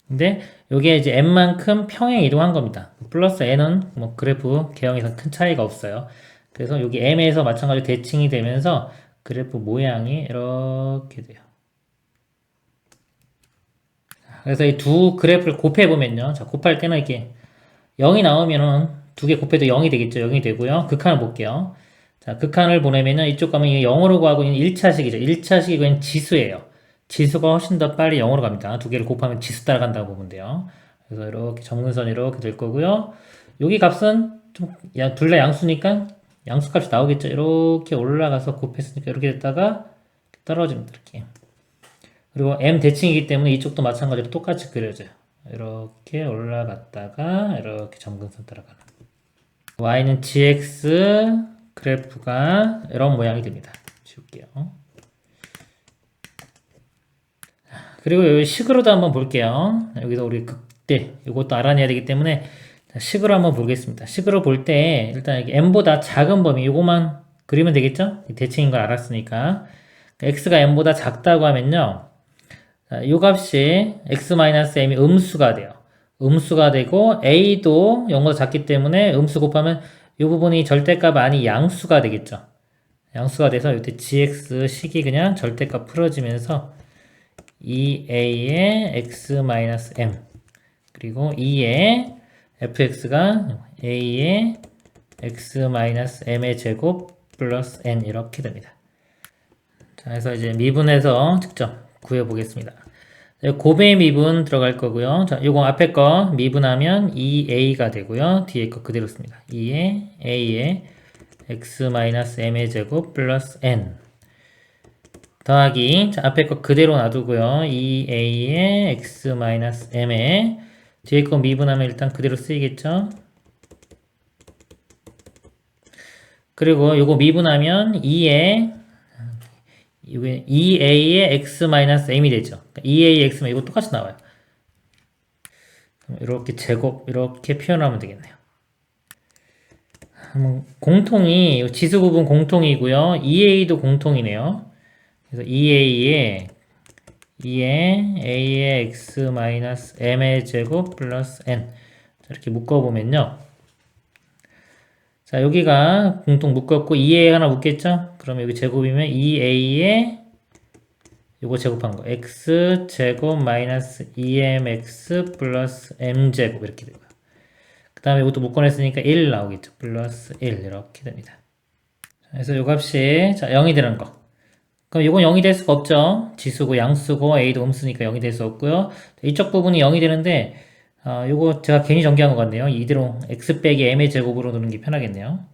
근데 요게 이제 n만큼 평행 이동한 겁니다. 플러스 n은 뭐 그래프 개형에서 큰 차이가 없어요. 그래서 여기 m에서 마찬가지로 대칭이 되면서 그래프 모양이 이렇게 돼요. 그래서 이 두 그래프를 곱해보면요. 자, 곱할 때는 이렇게 0이 나오면은 두 개 곱해도 0이 되겠죠. 0이 되고요. 극한을 볼게요. 자, 극한을 보내면은 이쪽 가면 이게 0으로 가고 있는 1차식이죠. 1차식이 그냥 지수예요. 지수가 훨씬 더 빨리 0으로 갑니다. 두 개를 곱하면 지수 따라간다고 보면 돼요. 그래서 이렇게 점근선이 이렇게 될 거고요. 여기 값은 좀 둘 다 양수니까 양수 값이 나오겠죠. 이렇게 올라가서 곱했으니까 이렇게 됐다가 떨어집니다. 이렇게. 그리고 m 대칭이기 때문에 이쪽도 마찬가지로 똑같이 그려져요. 이렇게 올라갔다가 이렇게 점근선 따라가는. y는 gx 그래프가 이런 모양이 됩니다. 지울게요. 그리고 여기 식으로도 한번 볼게요. 여기서 우리 극대 이것도 알아내야 되기 때문에 식으로 한번 보겠습니다. 식으로 볼 때 일단 여기 m보다 작은 범위 이거만 그리면 되겠죠? 대칭인 걸 알았으니까 x가 m보다 작다고 하면요, 이 값이 x-m이 음수가 돼요. 음수가 되고 a도 0보다 작기 때문에 음수 곱하면 이 부분이 절대값 아닌 양수가 되겠죠. 양수가 돼서 이때 gx 식이 그냥 절대값 풀어지면서 2a의 x-m 그리고 2의 fx가 a의 x-m의 제곱 플러스 n 이렇게 됩니다. 자, 그래서 이제 미분해서 직접 구해보겠습니다. 곱의 미분 들어갈 거고요. 자, 요거 앞에 거 미분하면 2a가 되고요. 뒤에 거 그대로 씁니다. 2의 a의 x-m의 제곱 플러스 n 더하기, 자, 앞에 거 그대로 놔두고요. 2a의 x-m의 뒤에 거 미분하면 일단 그대로 쓰이겠죠. 그리고 요거 미분하면 2a의 x-m이 되죠. 그러니까 2a의 x만 이거 똑같이 나와요. 이렇게 제곱 이렇게 표현하면 되겠네요. 공통이 지수 구분 공통이고요. 2a도 공통이네요. 그래서 2a의 a의 x-m의 제곱 플러스 n 이렇게 묶어보면요. 자, 여기가 공통 묶었고 2a 하나 묶겠죠? 그러면 여기 제곱이면 2a의 요거 제곱한 거 x 제곱 마이너스 2mx 플러스 m제곱 이렇게 되고요. 그 다음에 이것도 묶어냈으니까 1 나오겠죠. 플러스 1 이렇게 됩니다. 그래서 요 값이 자 0이 되는 거. 그럼 이건 0이 될 수가 없죠. 지수고 양수고 a도 음수니까 0이 될 수 없고요. 이쪽 부분이 0이 되는데 요거 제가 괜히 정리한 것 같네요. 이대로 x 빼기 m의 제곱으로 두는 게 편하겠네요.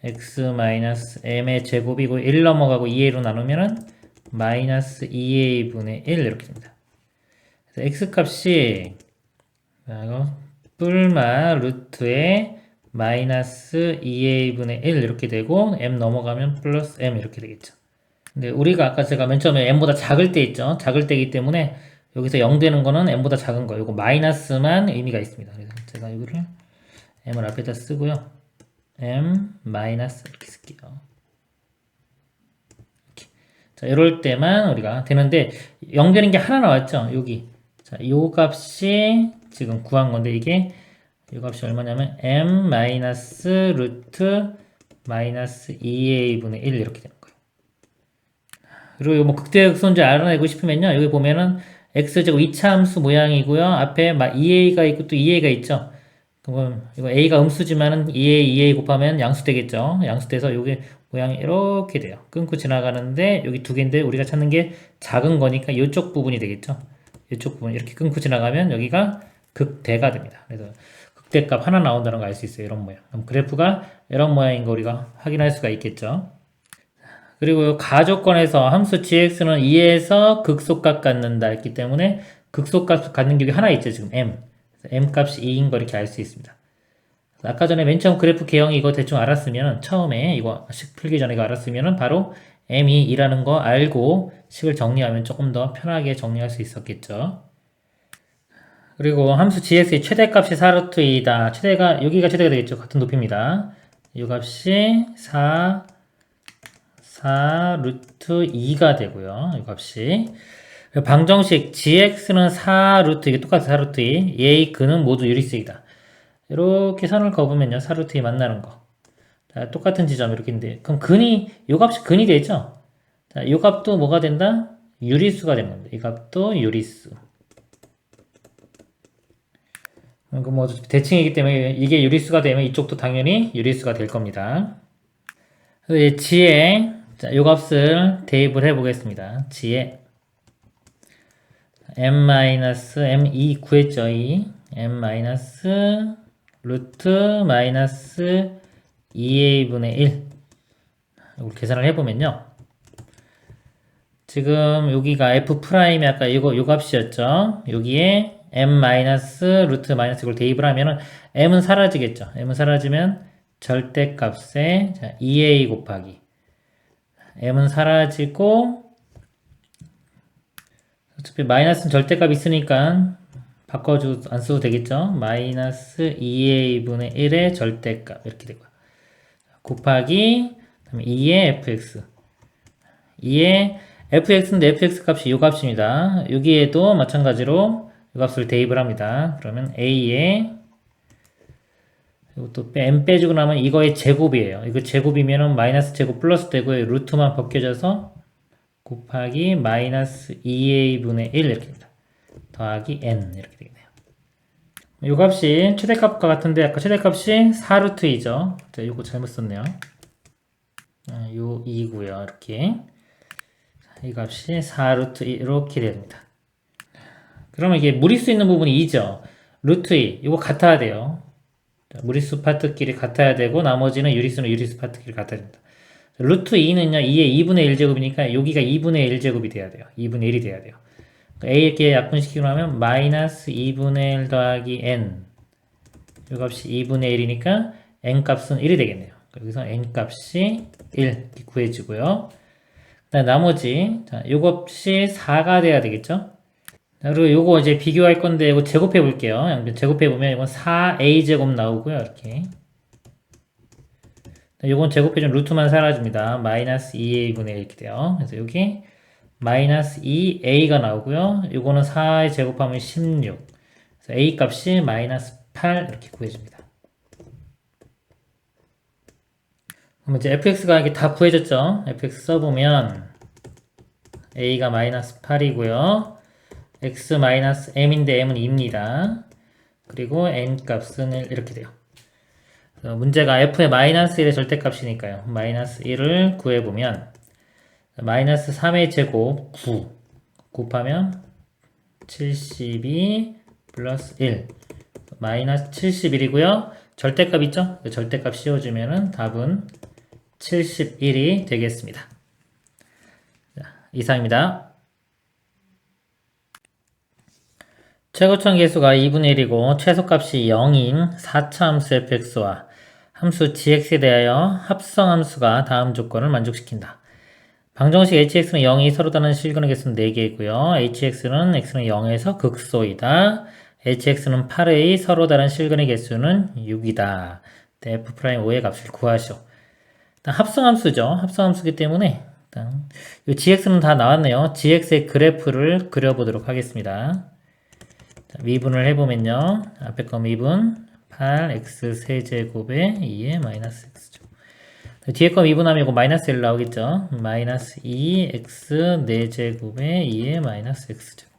x 마이너스 m의 제곱이고 1 넘어가고 2a로 나누면은 마이너스 2a분의 1 이렇게 됩니다. 그래서 x 값이 뿔마 루트에 마이너스 2a분의 1 이렇게 되고 m 넘어가면 플러스 m 이렇게 되겠죠. 근데 우리가 아까 제가 맨 처음에 m보다 작을 때 있죠. 작을 때이기 때문에 여기서 0 되는 거는 m보다 작은 거. 이거 마이너스만 의미가 있습니다. 그래서 제가 이거를 m을 앞에다 쓰고요. m 마이너스 이렇게 쓸게요. 이렇게. 자, 이럴 때만 우리가 되는데 0 되는 게 하나 나왔죠. 여기. 자, 요 값이 지금 구한 건데 이게 이 값이 얼마냐면 m 마이너스 루트 마이너스 2a분의 1 이렇게 되는 거예요. 그리고 뭐 극대극소인지 알아내고 싶으면요. 여기 보면은 x제곱 2차 함수 모양이고요. 앞에 막 2a가 있고 또 2a가 있죠. 그럼 이거 a가 음수지만은 2a 곱하면 양수 되겠죠. 양수 돼서 요게 모양이 이렇게 돼요. 끊고 지나가는데 여기 두 개인데 우리가 찾는 게 작은 거니까 이쪽 부분이 되겠죠. 이쪽 부분 이렇게 끊고 지나가면 여기가 극대가 됩니다. 그래서 극대값 하나 나온다는 걸 알 수 있어요. 이런 모양. 그럼 그래프가 이런 모양인 거 우리가 확인할 수가 있겠죠. 그리고 가조건에서 함수 gx는 2에서 극소값 갖는다 했기 때문에 극소값 갖는 게 하나 있죠. 지금 m. m 값이 2인 거 이렇게 알 수 있습니다. 아까 전에 맨 처음 그래프 개형이 이거 대충 알았으면 처음에 이거 식 풀기 전에 이거 알았으면 바로 m이 2라는 거 알고 식을 정리하면 조금 더 편하게 정리할 수 있었겠죠. 그리고 함수 gx의 최대값이 4루트 2다. 최대가 여기가 최대가 되겠죠. 같은 높이입니다. 이 값이 4루트 2가 되고요. 이 값이 방정식 gx는 4루트 이게 똑같아 4루트 2 얘의 근은 모두 유리수이다. 이렇게 선을 그어보면요 4루트 2 만나는 거. 자, 똑같은 지점 이렇게 있는데 그럼 근이 이 값이 근이 되죠. 자, 이 값도 뭐가 된다? 유리수가 되는 겁니다. 이 값도 유리수. 그 뭐 대칭이기 때문에 이게 유리수가 되면 이쪽도 당연히 유리수가 될 겁니다. 그래서 g에 자, 요 값을 대입을 해 보겠습니다. g에 m-m2 구했죠. 2 m 마이너스 루트 마이너스 2a분의 1 이걸 계산을 해보면요. 지금 여기가 f'이 아까 요 값이었죠. 여기에 m 마이너스 루트 마이너스 이걸 대입을 하면은 m은 사라지겠죠. m은 사라지면 절대값에 2a 곱하기 m은 사라지고 어차피 마이너스는 절대값 있으니까 바꿔주고 안 써도 되겠죠. 마이너스 2a분의 1의 절대값 이렇게 되고요. 곱하기 그다음에 2의 fx 2의 fx인데 fx 값이 이 값입니다. 여기에도 마찬가지로 이 값을 대입을 합니다. 그러면 a에 이것도 m 빼주고 나면 이거의 제곱이에요. 이거 제곱이면은 마이너스 제곱 플러스 되고요. 루트만 벗겨져서 곱하기 마이너스 2a분의 1 이렇게 됩니다. 더하기 n 이렇게 되겠네요. 이 값이 최대값과 같은데 아까 최대값이 4루트이죠. 이거 잘못 썼네요. 요 2고요. 이렇게 이 값이 4루트 2 이렇게 됩니다. 그러면 이게 무리수 있는 부분이 2죠. 루트 2 이거 같아야 돼요. 무리수 파트끼리 같아야 되고 나머지는 유리수는 유리수 파트끼리 같아야 됩니다. 루트 2는요 2의 2분의 1제곱이니까 여기가 2분의 1제곱이 돼야 돼요. 2분의 1이 돼야 돼요. A 이렇게 약분시키고 나면 마이너스 2분의 1 더하기 n 이 값이 2분의 1이니까 n 값은 1이 되겠네요. 여기서 n 값이 1 이렇게 구해지고요. 나머지 요 값이 4가 돼야 되겠죠. 그리고 요거 이제 비교할 건데 이거 제곱해 볼게요. 제곱해 보면 이건 4a제곱 나오고요. 이렇게 요건 제곱해주면 루트만 사라집니다. 마이너스 2a분의 1 이렇게 돼요. 그래서 여기 마이너스 2a가 나오고요. 요거는 4에 제곱하면 16. 그래서 a 값이 마이너스 8 이렇게 구해집니다. 그럼 이제 fx가 이렇게 다 구해졌죠. fx 써보면 a가 마이너스 8이고요. x 마이너스 m인데 m은 2입니다. 그리고 n 값은 1 이렇게 돼요. 문제가 f의 마이너스 1의 절대값이니까요. 마이너스 1을 구해보면 마이너스 3의 제곱 9 곱하면 72 플러스 1 마이너스 71이고요. 절대값 있죠? 절대값 씌워주면은 답은 71이 되겠습니다. 자, 이상입니다. 최고점 계수가 2분의 1이고 최소값이 0인 4차 함수 fx와 함수 gx에 대하여 합성함수가 다음 조건을 만족시킨다. 방정식 hx는 0이 서로 다른 실근의 개수는 4개이고요. hx는 x는 0에서 극소이다. hx는 8의 서로 다른 실근의 개수는 6이다. f'5의 값을 구하시오. 일단 합성함수죠. 합성함수이기 때문에 일단 이 gx는 다 나왔네요. gx의 그래프를 그려보도록 하겠습니다. 자, 미분을 해보면요. 앞에 거 미분 8x 세제곱에 2의 마이너스 x제곱. 뒤에 거 미분하면 이거 마이너스 1 나오겠죠. 마이너스 2x 4제곱에 2의 마이너스 x제곱.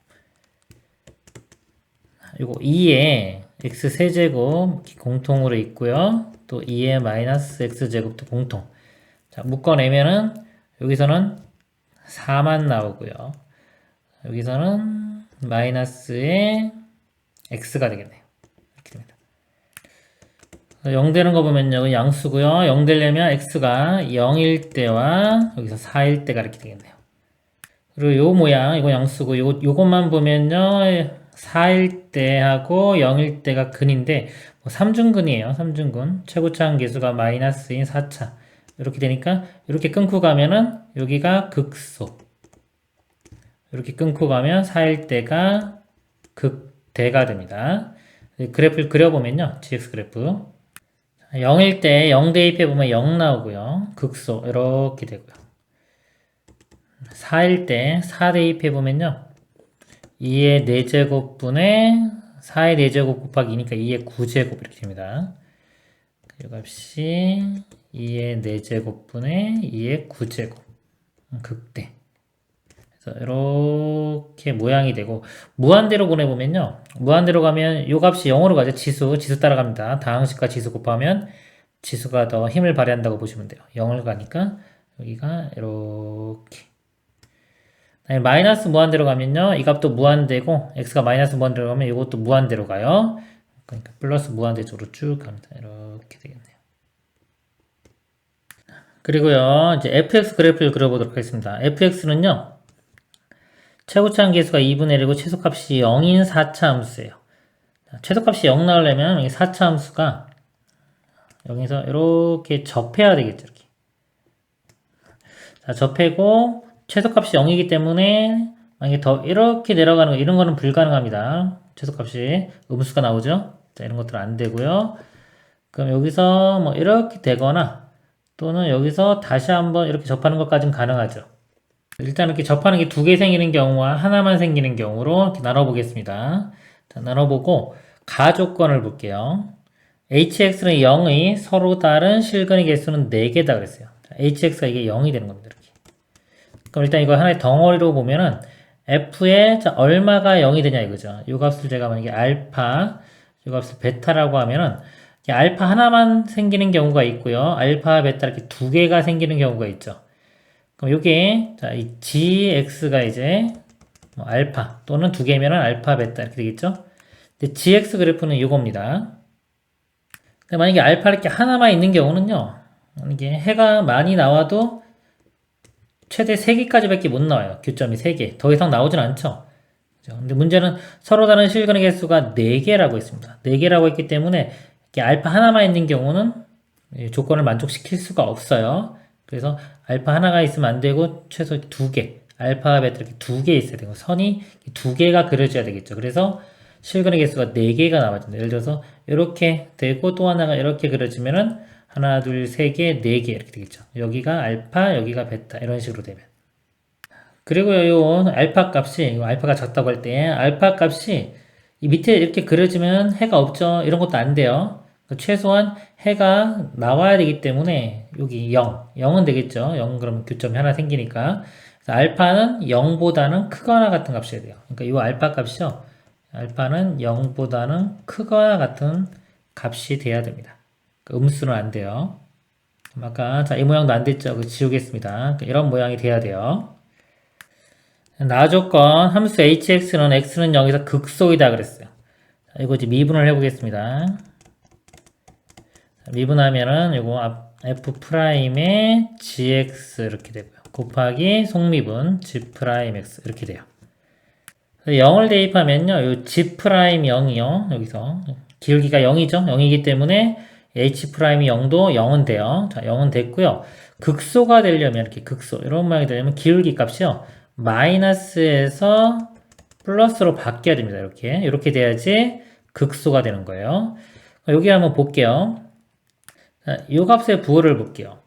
이거 2의 x 세제곱 공통으로 있고요. 또 2의 마이너스 x제곱도 공통. 자, 묶어내면은 여기서는 4만 나오고요. 여기서는 마이너스의 x가 되겠네요. 이렇게 됩니다. 0 되는 거 보면요. 양수고요. 0 되려면 x가 0일 때와 여기서 4일 때가 이렇게 되겠네요. 그리고 요 모양, 이거 양수고, 요것만 보면요. 4일 때하고 0일 때가 근인데, 3중근이에요. 3중근. 최고차항 계수가 마이너스인 4차. 이렇게 되니까, 이렇게 끊고 가면은, 여기가 극소. 이렇게 끊고 가면 4일 때가 극대가 됩니다. 그래프를 그려보면요. gx 그래프. 0일 때 0 대입해보면 0 나오고요. 극소. 이렇게 되고요. 4일 때 4 대입해보면요. 2의 4제곱분의 4의 4제곱 곱하기 2니까 2의 9제곱 이렇게 됩니다. 이 값이 2의 4제곱분의 2의 9제곱. 극대. 그래서 이렇게 모양이 되고, 무한대로 보내보면요. 무한대로 가면 이 값이 0으로 가죠. 지수 따라갑니다. 다항식과 지수 곱하면 지수가 더 힘을 발휘한다고 보시면 돼요. 0을 가니까 여기가 이렇게. 아니, 마이너스 무한대로 가면요. 이 값도 무한대고 x가 마이너스 무한대로 가면 이것도 무한대로 가요. 그러니까 플러스 무한대 쪽으로 쭉 갑니다. 이렇게 되겠네요. 그리고요. 이제 fx 그래프를 그려보도록 하겠습니다. fx는요. 최고차항 계수가 2분의 1이고 최소값이 0인 4차 함수예요. 최소값이 0 나오려면 이 4차 함수가 여기서 이렇게 접해야 되겠죠. 이렇게. 자, 접해고 최소값이 0이기 때문에 만약에 더 이렇게 내려가는 거 이런 거는 불가능합니다. 최소값이 음수가 나오죠. 자, 이런 것들은 안 되고요. 그럼 여기서 뭐 이렇게 되거나 또는 여기서 다시 한번 이렇게 접하는 것까지는 가능하죠. 일단 이렇게 접하는 게 두 개 생기는 경우와 하나만 생기는 경우로 이렇게 나눠보겠습니다. 자, 나눠보고 가조건을 볼게요. hx는 0의 서로 다른 실근의 개수는 4개다 그랬어요. 자, hx가 이게 0이 되는 겁니다. 이렇게. 그럼 일단 이거 하나의 덩어리로 보면은 f의 자, 얼마가 0이 되냐 이거죠. 이 값을 제가 만약에 알파, 이 값을 베타라고 하면은 알파 하나만 생기는 경우가 있고요. 알파, 베타 이렇게 두 개가 생기는 경우가 있죠. 그럼 요게 자, 이 gx가 이제 뭐 알파 또는 두 개면은 알파, 베타 이렇게 되겠죠. 근데 gx 그래프는 요겁니다. 만약에 알파 이렇게 하나만 있는 경우는요. 이게 해가 많이 나와도 최대 3개까지밖에 못 나와요. 교점이 3개. 더 이상 나오진 않죠. 근데 문제는 서로 다른 실근의 개수가 4개라고 했습니다. 4개라고 했기 때문에 이렇게 알파 하나만 있는 경우는 조건을 만족시킬 수가 없어요. 그래서 알파 하나가 있으면 안 되고 최소 2개, 알파, 베타 이렇게 2개 있어야 되고 선이 2개가 그려져야 되겠죠. 그래서 실근의 개수가 4개가 나와집니다. 예를 들어서 이렇게 되고 또 하나가 이렇게 그려지면은 하나, 둘, 세 개, 4개 이렇게 되겠죠. 여기가 알파, 여기가 베타 이런 식으로 되면. 그리고 요 알파 값이 알파가 작다고 할 때 알파 값이 이 밑에 이렇게 그려지면 해가 없죠. 이런 것도 안 돼요. 최소한 해가 나와야 되기 때문에 여기 0, 0은 되겠죠. 0 그러면 교점이 하나 생기니까. 그래서 알파는 0보다는 크거나 같은 값이어야 돼요. 그러니까 이 알파 값이요. 알파는 0보다는 크거나 같은 값이 돼야 됩니다. 음수는 안 돼요. 아까 자, 이 모양도 안 됐죠. 지우겠습니다. 이런 모양이 돼야 돼요. 나조건 함수 hx는 x는 0에서 극소이다 그랬어요. 자, 이거 이제 미분을 해보겠습니다. 자, 미분하면은 이거 f 프라임의 gx 이렇게 되고요. 곱하기 속미분 g 프라임 x 이렇게 돼요. 0을 대입하면요, 요 g 프라임 0이요. 여기서 기울기가 0이죠. 0이기 때문에 h 프라임이 0도 0은 돼요. 자, 0은 됐고요. 극소가 되려면 이렇게 극소 이런 모양이 되려면 기울기 값이요. 마이너스에서 플러스로 바뀌어야 됩니다. 이렇게 돼야지 극소가 되는 거예요. 여기 한번 볼게요. 자, 이 값의 부호를 볼게요.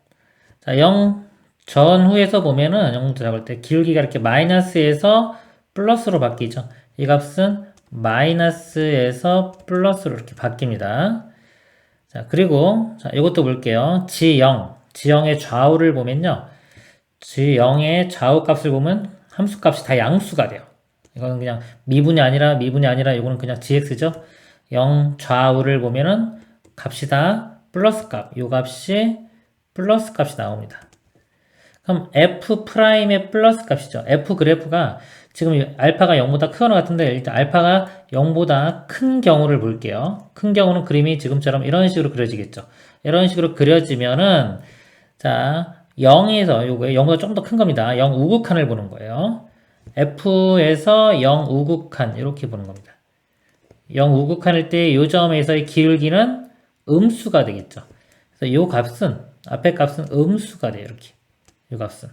자, 0 전후에서 보면은 0 잡을 때 기울기가 이렇게 마이너스에서 플러스로 바뀌죠. 이 값은 마이너스에서 플러스로 이렇게 바뀝니다. 자, 그리고 자, 이것도 볼게요. G0, G0의 좌우를 보면요. G0의 좌우 값을 보면 함수 값이 다 양수가 돼요. 이거는 그냥 미분이 아니라 이거는 그냥 GX죠. 0 좌우를 보면은 값이 다 플러스 값. 요 값이 플러스 값이 나옵니다. 그럼 F 프라임의 플러스 값이죠. F 그래프가 지금 알파가 0보다 크거나 같은데 일단 알파가 0보다 큰 경우를 볼게요. 큰 경우는 그림이 지금처럼 이런 식으로 그려지겠죠. 이런 식으로 그려지면은 자 0에서 요거에 0보다 좀 더 큰 겁니다. 0 우극한을 보는 거예요. F에서 0 우극한 이렇게 보는 겁니다. 0 우극한일 때 요 점에서의 기울기는 음수가 되겠죠. 그래서 요 값은 앞에 값은 음수가 돼요. 이렇게 요 값은.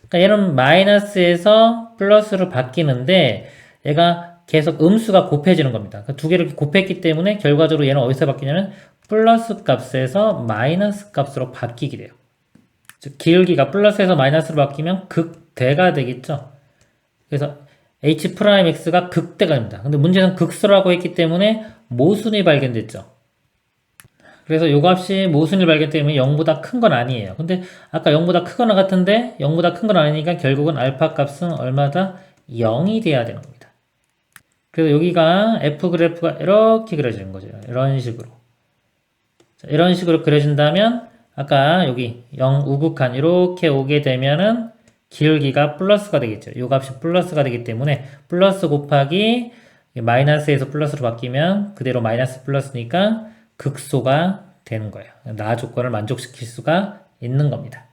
그러니까 얘는 마이너스에서 플러스로 바뀌는데 얘가 계속 음수가 곱해지는 겁니다. 두 개를 곱했기 때문에 결과적으로 얘는 어디서 바뀌냐면 플러스 값에서 마이너스 값으로 바뀌게 돼요. 즉 기울기가 플러스에서 마이너스로 바뀌면 극대가 되겠죠. 그래서 h'x가 극대가 됩니다. 근데 문제는 극소라고 했기 때문에 모순이 발견됐죠. 그래서 요 값이 모순이 발견되면 0보다 큰 건 아니에요. 근데 아까 0보다 크거나 같은데 0보다 큰 건 아니니까 결국은 알파 값은 얼마다? 0이 돼야 되는 겁니다. 그래서 여기가 f 그래프가 이렇게 그려지는 거죠. 이런 식으로. 자, 이런 식으로 그려진다면 아까 여기 0 우극한 이렇게 오게 되면은 기울기가 플러스가 되겠죠. 요 값이 플러스가 되기 때문에 플러스 곱하기 마이너스에서 플러스로 바뀌면 그대로 마이너스 플러스니까 극소가 되는 거예요. 나 조건을 만족시킬 수가 있는 겁니다.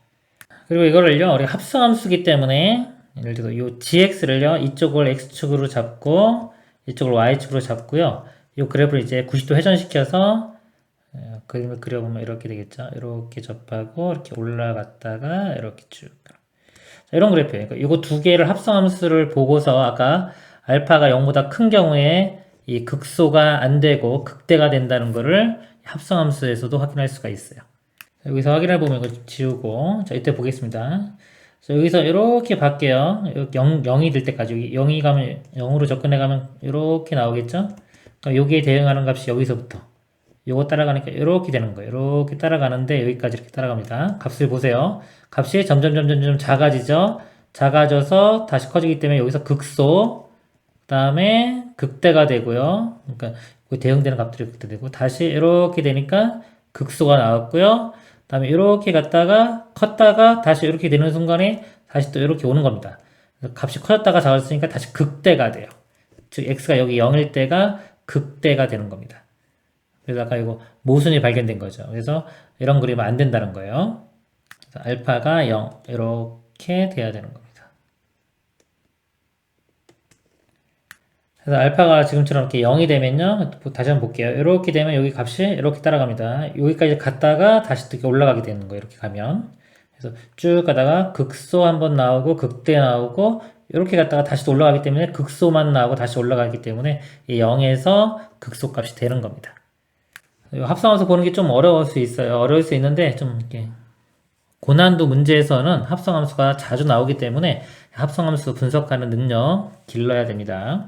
그리고 이거를요, 우리가 합성함수기 때문에 예를 들어서 이 gx를요, 이쪽을 x축으로 잡고 이쪽을 y축으로 잡고요. 이 그래프를 이제 90도 회전시켜서 그림을 그려보면 이렇게 되겠죠. 이렇게 접하고 이렇게 올라갔다가 이렇게 쭉. 자, 이런 그래프예요. 그러니까 이거 두 개를 합성함수를 보고서 아까 알파가 0보다 큰 경우에 이 극소가 안 되고 극대가 된다는 거를 합성함수에서도 확인할 수가 있어요. 자, 여기서 확인해 보면 이거 지우고, 자, 이때 보겠습니다. 자, 여기서 이렇게 바뀌어요. 0이 될 때까지. 여기 0이 가면, 0으로 접근해 가면 이렇게 나오겠죠? 그럼 여기에 대응하는 값이 여기서부터. 요거 따라가니까 이렇게 되는 거예요. 이렇게 따라가는데 여기까지 이렇게 따라갑니다. 값을 보세요. 값이 점점 작아지죠? 작아져서 다시 커지기 때문에 여기서 극소, 그 다음에 극대가 되고요. 그러니까 대응되는 값들이 극대 되고, 다시 이렇게 되니까 극소가 나왔고요. 그 다음에 이렇게 갔다가 컸다가 다시 이렇게 되는 순간에 다시 또 이렇게 오는 겁니다. 값이 커졌다가 작아졌으니까 다시 극대가 돼요. 즉 x가 여기 0일 때가 극대가 되는 겁니다. 그래서 아까 이거 모순이 발견된 거죠. 그래서 이런 그림은 안 된다는 거예요. 그래서 알파가 0 이렇게 돼야 되는 겁니다. 그래서 알파가 지금처럼 이렇게 0이 되면요. 다시 한번 볼게요. 이렇게 되면 여기 값이 이렇게 따라갑니다. 여기까지 갔다가 다시 또 이렇게 올라가게 되는 거예요. 이렇게 가면. 그래서 쭉 가다가 극소 한번 나오고 극대 나오고 이렇게 갔다가 다시 또 올라가기 때문에 극소만 나오고 다시 올라가기 때문에 이 0에서 극소 값이 되는 겁니다. 합성함수 보는 게 좀 어려울 수 있어요. 어려울 수 있는데 좀 이렇게 고난도 문제에서는 합성함수가 자주 나오기 때문에 합성함수 분석하는 능력 길러야 됩니다.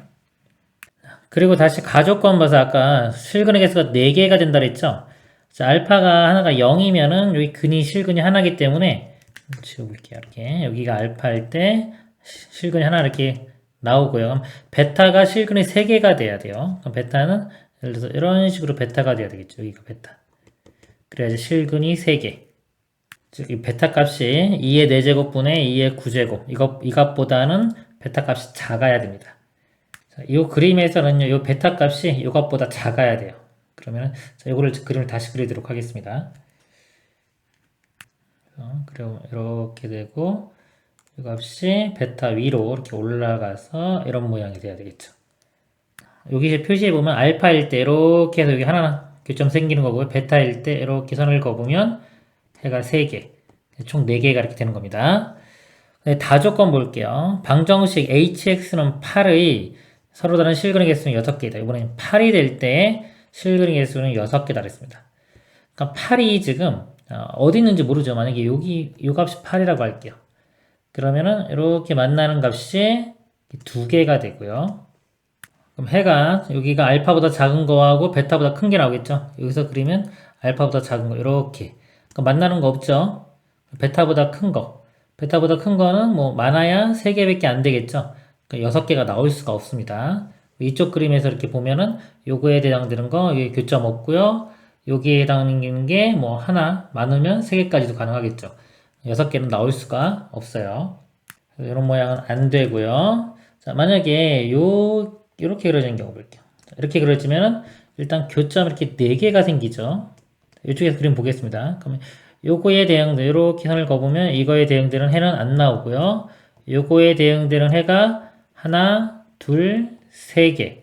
그리고 다시 가조건 봐서 아까 실근의 개수가 4개가 된다 그랬죠? 자, 알파가 하나가 0이면은 여기 근이 실근이 하나이기 때문에 지워볼게요. 이렇게 여기가 알파일 때 실근이 하나 이렇게 나오고요. 그럼 베타가 실근이 3개가 돼야 돼요. 그럼 베타는 예를 들어서 이런 식으로 베타가 돼야 되겠죠. 여기가 베타. 그래야지 실근이 3개. 즉, 이 베타 값이 2의 4제곱분의 2의 9제곱. 이 값보다는 베타 값이 작아야 됩니다. 자, 이 그림에서는요, 이 베타 값이 이것보다 작아야 돼요. 그러면, 자, 이거를 그림을 다시 그리도록 하겠습니다. 그럼 이렇게 되고, 이 값이 베타 위로 이렇게 올라가서 이런 모양이 돼야 되겠죠. 여기 표시해보면 알파일 때 이렇게 해서 여기 하나 교점 생기는 거고요. 베타일 때 이렇게 선을 그어보면 해가 3개, 총 4개가 이렇게 되는 겁니다. 다조건 볼게요. 방정식 hx는 8의 서로 다른 실근의 개수는 6개이다. 이번엔 8이 될 때 실근의 개수는 6개다 그랬습니다. 그러니까 8이 지금 어디 있는지 모르죠. 만약에 여기 이 값이 8이라고 할게요. 그러면은 이렇게 만나는 값이 2개가 되고요. 그럼 해가 여기가 알파보다 작은 거하고 베타보다 큰 게 나오겠죠. 여기서 그리면 알파보다 작은 거 이렇게. 그럼 만나는 거 없죠. 베타보다 큰 거. 베타보다 큰 거는 뭐 많아야 3개밖에 안 되겠죠. 그러니까 6개가 나올 수가 없습니다. 이쪽 그림에서 이렇게 보면은 요거에 해당되는 거 여기 교점 없고요. 여기에 해당되는 게 뭐 하나 많으면 3개까지도 가능하겠죠. 6개는 나올 수가 없어요. 이런 모양은 안 되고요. 자, 만약에 이렇게 그려진 경우 볼게요. 이렇게 그려지면은 일단 교점 이렇게 4개가 생기죠. 이쪽에서 그림 보겠습니다. 그러면 요거에 대응되는 이렇게 선을 그어보면 이거에 대응되는 해는 안 나오고요. 요거에 대응되는 해가 하나, 둘, 3개.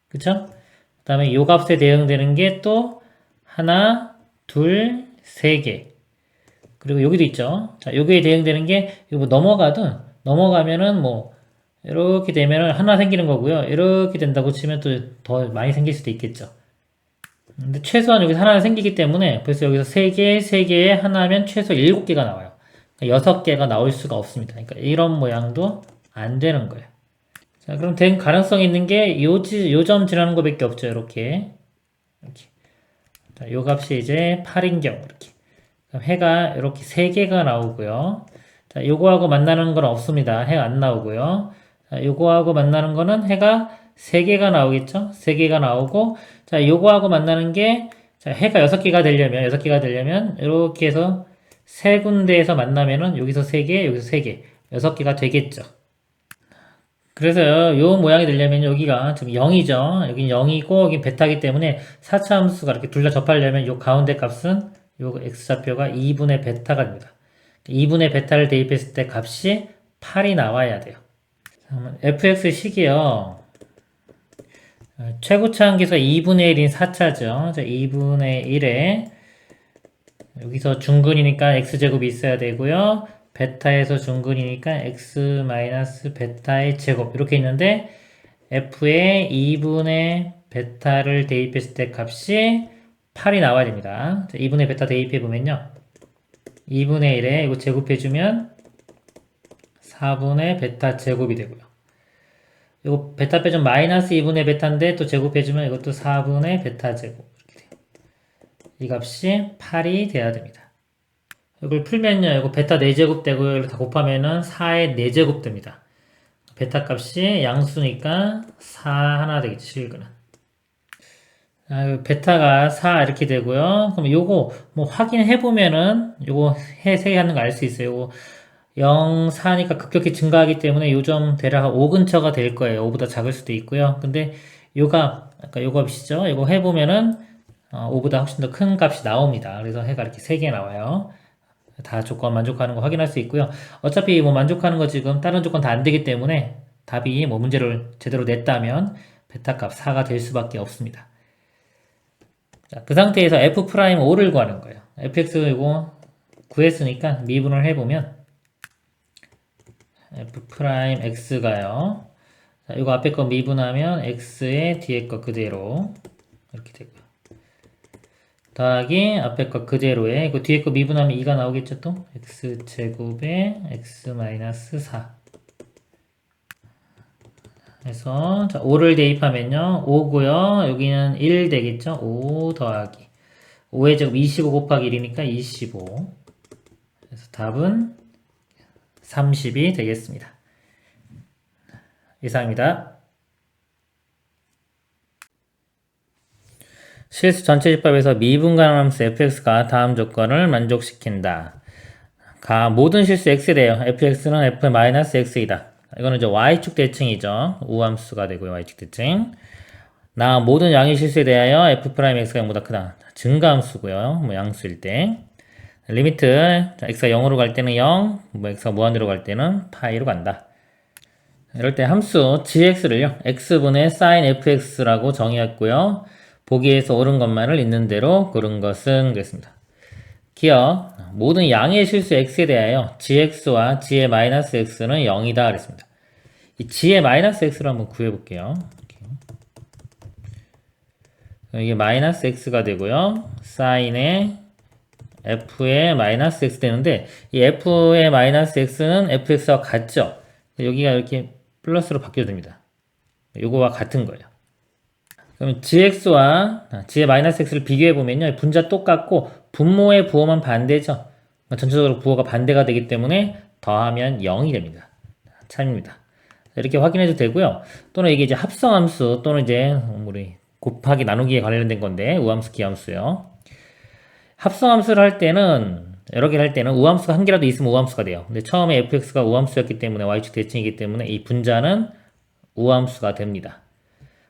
그쵸? 그 다음에 요 값에 대응되는 게 또 하나, 둘, 3개. 그리고 여기도 있죠. 자, 여기에 대응되는 게 이거 넘어가면은 뭐 이렇게 되면은 하나 생기는 거고요. 이렇게 된다고 치면 또 더 많이 생길 수도 있겠죠. 근데 최소한 여기서 하나 생기기 때문에 벌써 여기서 3개, 3개에 하나면 최소 7개가 나와요. 그러니까 6개가 나올 수가 없습니다. 그러니까 이런 모양도 안 되는 거예요. 자, 그럼 된 가능성이 있는 게 요점 지나는 거밖에 없죠. 이렇게. 자, 요 값이 이제 8인 경우 이렇게. 그럼 해가 이렇게 3개가 나오고요. 자, 요거하고 만나는 건 없습니다. 해가 안 나오고요. 자, 요거하고 만나는 거는 해가 3개가 나오겠죠? 3개가 나오고, 자, 요거하고 만나는 게, 자, 해가 6개가 되려면, 이렇게 해서 3군데에서 만나면은, 여기서 3개, 여기서 3개. 6개가 되겠죠. 그래서 요 모양이 되려면 여기가 지금 0이죠. 여긴 0이고 여긴 베타이기 때문에 4차 함수가 이렇게 둘 다 접하려면 요 가운데 값은 요 x좌표가 2분의 베타가 됩니다. 2분의 베타를 대입했을 때 값이 8이 나와야 돼요. fx 식이요. 최고차 한계수가 2분의 1인 4차죠. 2분의 1에 여기서 중근이니까 x제곱이 있어야 되고요. 베타에서 중근이니까 x 마이너스 베타의 제곱 이렇게 있는데 f에 2분의 베타를 대입했을 때 값이 8이 나와야 됩니다. 2분의 베타 대입해 보면요. 2분의 1에 이거 제곱해주면 4분의 베타 제곱이 되고요. 이거 베타 빼주면 마이너스 2분의 베타인데 또 제곱해주면 이것도 4분의 베타 제곱 이렇게 돼요. 이 값이 8이 돼야 됩니다. 이걸 풀면요. 이거 베타 4제곱 되고요. 이걸 다 곱하면은 4의 4제곱 됩니다. 베타 값이 양수니까 4 하나 되겠죠. 실근은. 베타가 4 이렇게 되고요. 그럼 요거 뭐 확인해 보면은 요거 세개 하는 거 알 수 있어요. 요거 0, 4니까 급격히 증가하기 때문에 요점 대략 5 근처가 될 거예요. 5보다 작을 수도 있고요. 근데 요가 아까 요 값이죠. 이거 해 보면은 5보다 훨씬 더 큰 값이 나옵니다. 그래서 해가 이렇게 3개 나와요. 다 조건 만족하는 거 확인할 수 있고요. 어차피 뭐 만족하는 거 지금 다른 조건 다 안 되기 때문에 답이 뭐 문제를 제대로 냈다면 베타 값 4가 될 수밖에 없습니다. 자, 그 상태에서 f'5를 구하는 거예요. fx 이거 구했으니까 미분을 해보면 f'x가요. 자, 이거 앞에 거 미분하면 x의 뒤에 거 그대로 이렇게 되고요. 더하기 앞에 거 그대로에 이거 뒤에 거 미분하면 2가 나오겠죠 또? x제곱에 x 마이너스 4 그래서 자, 5를 대입하면요 5고요 여기는 1 되겠죠? 5 더하기 5의 제곱 25 곱하기 1이니까 25 그래서 답은 30이 되겠습니다. 이상입니다. 실수 전체 집합에서 미분가능함수 fx가 다음 조건을 만족시킨다. 모든 실수 x에 대해요. fx는 f-x이다. 이거는 이제 y축 대칭이죠. 우함수가 되고요. y축 대칭. 모든 양의 실수에 대하여 f'x가 0보다 크다. 증가함수고요. 뭐 양수일 때. 리미트 x가 0으로 갈 때는 0, x가 무한대로 갈 때는 파이로 간다. 이럴 때 함수 gx를요. x분의 sin fx라고 정의했고요. 보기에서 옳은 것만을 있는 대로 고른 것은 그랬습니다. 기억, 모든 양의 실수 x에 대하여 gx와 g의 마이너스 x는 0이다 그랬습니다. 이 g의 마이너스 x를 한번 구해볼게요. 이게 마이너스 x가 되고요. sin의 f의 마이너스 x 되는데 이 f의 마이너스 x는 fx와 같죠? 여기가 이렇게 플러스로 바뀌어도 됩니다. 요거와 같은 거예요. 그럼 gx와 g의 마이너스 x를 비교해보면요. 분자 똑같고 분모의 부호만 반대죠. 전체적으로 부호가 반대가 되기 때문에 더하면 0이 됩니다. 참입니다. 이렇게 확인해도 되고요. 또는 이게 이제 합성함수 또는 이제 우리 곱하기 나누기에 관련된 건데 우함수 기함수요. 합성함수를 할 때는 여러 개를 할 때는 우함수가 한 개라도 있으면 우함수가 돼요. 근데 처음에 fx가 우함수였기 때문에 y축 대칭이기 때문에 이 분자는 우함수가 됩니다.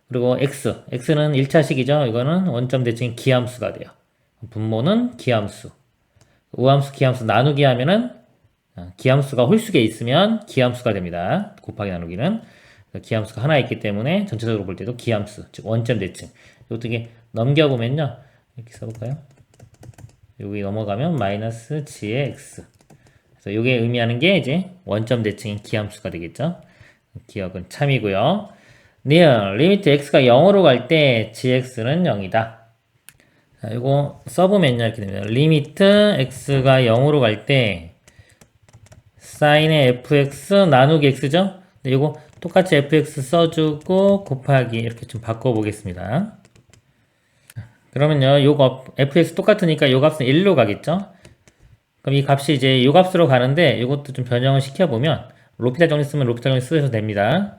그리고 x는 1차식이죠. 이거는 원점 대칭 기함수가 돼요. 분모는 기함수. 우함수, 기함수 나누기 하면은 기함수가 홀수에 있으면 기함수가 됩니다. 곱하기 나누기는 기함수가 하나 있기 때문에 전체적으로 볼 때도 기함수, 즉 원점 대칭. 이것도 이게 넘겨보면요. 이렇게 써볼까요? 여기 넘어가면 마이너스 g의 x. 그래서 이게 의미하는 게 이제 원점 대칭인 기함수가 되겠죠. 기억은 참이고요. 리미트 x가 0으로 갈 때 gx는 0이다. 자, 이거 써보면요. 이렇게 됩니다. 리미트 x가 0으로 갈 때 sin의 fx 나누기 x죠? 이거 똑같이 fx 써주고 곱하기 이렇게 좀 바꿔보겠습니다. 그러면요, 요거 fx 똑같으니까 요 값은 1로 가겠죠? 그럼 이 값이 이제 요 값으로 가는데 이것도 좀 변형을 시켜보면 로피탈 정리 쓰면 로피탈 정리 쓰셔도 됩니다.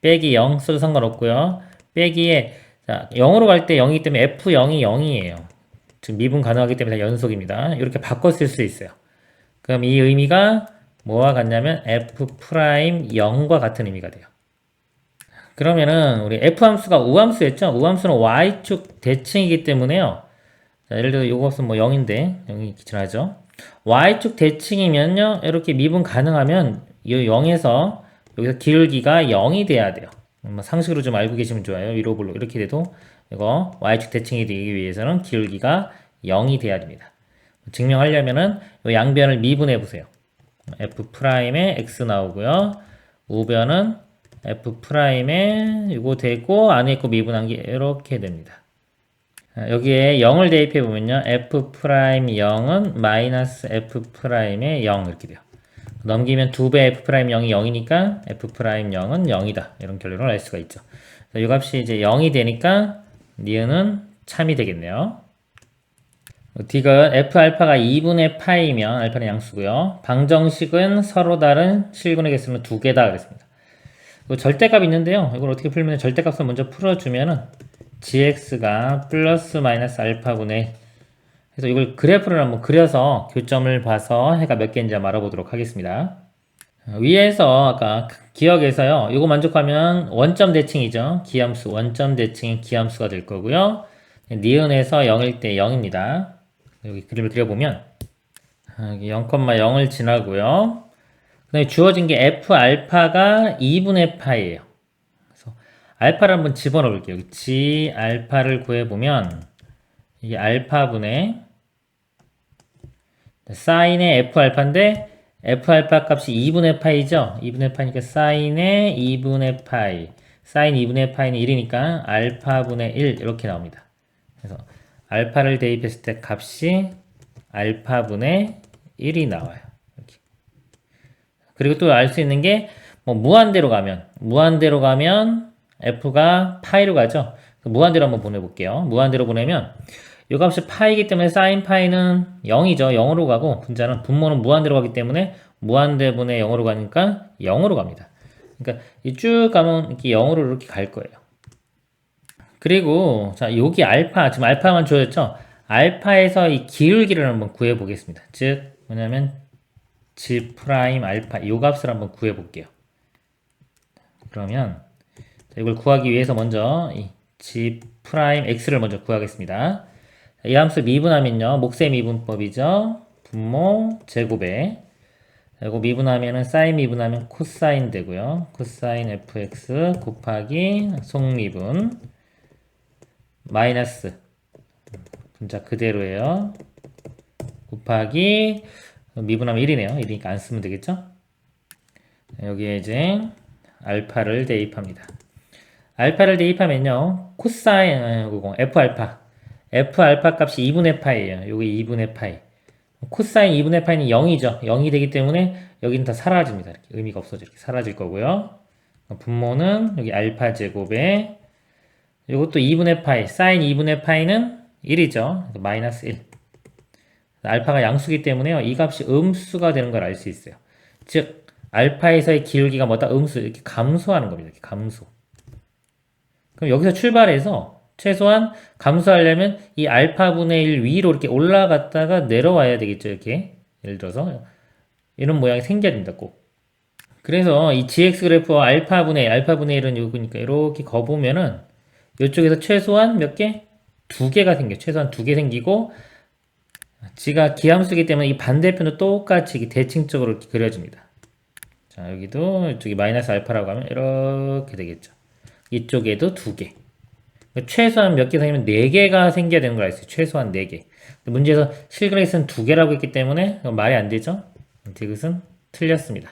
빼기 0 써도 상관없고요. 빼기에 자, 0으로 갈 때 0이기 때문에 f0이 0이에요. 즉 미분 가능하기 때문에 다 연속입니다. 이렇게 바꿔 쓸 수 있어요. 그럼 이 의미가 뭐와 같냐면 f 프라임 0과 같은 의미가 돼요. 그러면은 우리 f 함수가 우함수였죠? 우함수는 y축 대칭이기 때문에요. 자, 예를 들어 이것은 뭐 0인데 0이 기준하죠. y축 대칭이면요. 이렇게 미분 가능하면 이 0에서 여기서 기울기가 0이 돼야 돼요. 상식으로 좀 알고 계시면 좋아요. 위로 볼로 이렇게 돼도 이거 y축 대칭이 되기 위해서는 기울기가 0이 돼야 됩니다. 증명하려면은 이 양변을 미분해 보세요. f 프라임에 x 나오고요. 우변은 f 프라임에 이거 되고 안에 있고 미분한 게 이렇게 됩니다. 여기에 0을 대입해 보면요. f 프라임 0은 마이너스 f 프라임의 0 이렇게 돼요. 넘기면 2배 f 프라임 0이 0이니까 f 프라임 0은 0이다. 이런 결론을 알 수가 있죠. 이 값이 이제 0이 되니까 니은은 참이 되겠네요. 디귿 f 알파가 2분의 파이면 알파는 양수고요. 방정식은 서로 다른 실근의 개수는 2개다 그랬습니다. 절대값이 있는데요. 이걸 어떻게 풀면 절대값을 먼저 풀어주면은 gx가 플러스 마이너스 알파분의 그래서 이걸 그래프를 한번 그려서 교점을 봐서 해가 몇 개인지 한번 알아보도록 하겠습니다. 위에서 아까 기억에서요. 이거 만족하면 원점 대칭이죠. 기함수 원점 대칭이 기함수가 될 거고요. 니은에서 0일 때 0입니다. 여기 그림을 그려보면 0,0을 지나고요. 그 다음에 주어진 게 f 알파가 2분의 파이예요. 그래서 알파를 한번 집어넣어 볼게요. 여기 g 알파를 구해보면 이게 알파분의 사인의 f 알파인데 f 알파 값이 2분의 파이죠. 2분의 파이니까 사인의 2분의 파이 사인 2분의 파이는 1이니까 알파분의 1 이렇게 나옵니다. 그래서 알파를 대입했을 때 값이 알파분의 1이 나와요. 이렇게. 그리고 또 알 수 있는 게 뭐 무한대로 가면 f가 파이로 가죠. 무한대로 한번 보내볼게요. 무한대로 보내면 이 값이 파이기 때문에 사인 파이는 0이죠. 0으로 가고 분모는 무한대로 가기 때문에 무한대분의 0으로 가니까 0으로 갑니다. 그러니까 쭉 가면 이렇게 0으로 이렇게 갈 거예요. 그리고 자 여기 알파 지금 알파만 주어졌죠. 알파에서 이 기울기를 한번 구해 보겠습니다. 즉 뭐냐면 g 프라임 알파 이 값을 한번 구해 볼게요. 그러면 자, 이걸 구하기 위해서 먼저 이 g 프라임 x를 먼저 구하겠습니다. 이 함수 미분하면요. 몫의 미분법이죠. 분모 제곱에 이거 미분하면은 사인 미분하면 코사인 되고요. 코사인 fx 곱하기 속미분 마이너스 분자 그대로예요. 곱하기 미분하면 1이네요. 1이니까 안 쓰면 되겠죠? 여기에 이제 알파를 대입합니다. 알파를 대입하면요. 코사인 f 알파 f 알파 값이 2분의 파이예요. 여기 2분의 파이. 코사인 2분의 파이는 0이죠. 0이 되기 때문에 여기는 다 사라집니다. 이렇게 의미가 없어져. 이렇게 사라질 거고요. 분모는 여기 알파 제곱에 이것도 2분의 파이, 사인 2분의 파이는 1이죠. 마이너스 1. 알파가 양수기 때문에요. 이 값이 음수가 되는 걸 알 수 있어요. 즉, 알파에서의 기울기가 뭐다? 음수. 이렇게 감소하는 겁니다. 이렇게 감소. 그럼 여기서 출발해서 최소한 감소하려면 이 알파분의 1 위로 이렇게 올라갔다가 내려와야 되겠죠. 이렇게. 예를 들어서 이런 모양이 생겨야 됩니다. 꼭. 그래서 이 gx 그래프와 알파분의 1은 요거니까 이렇게 거보면은 이쪽에서 최소한 몇 개? 2개가 생겨요. 최소한 2개 생기고 g가 기함수이기 때문에 이 반대편도 똑같이 대칭적으로 이렇게 그려집니다. 자, 여기도 이쪽이 마이너스 알파라고 하면 이렇게 되겠죠. 이쪽에도 2개. 최소한 몇 개 생기면 4개가 생겨야 되는 걸 알 수 있어요. 최소한 4개. 문제에서 실그레이스는 2개라고 했기 때문에 말이 안 되죠. 이것은 틀렸습니다.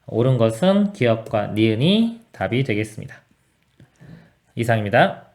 옳은 것은 기억과 니은이 답이 되겠습니다. 이상입니다.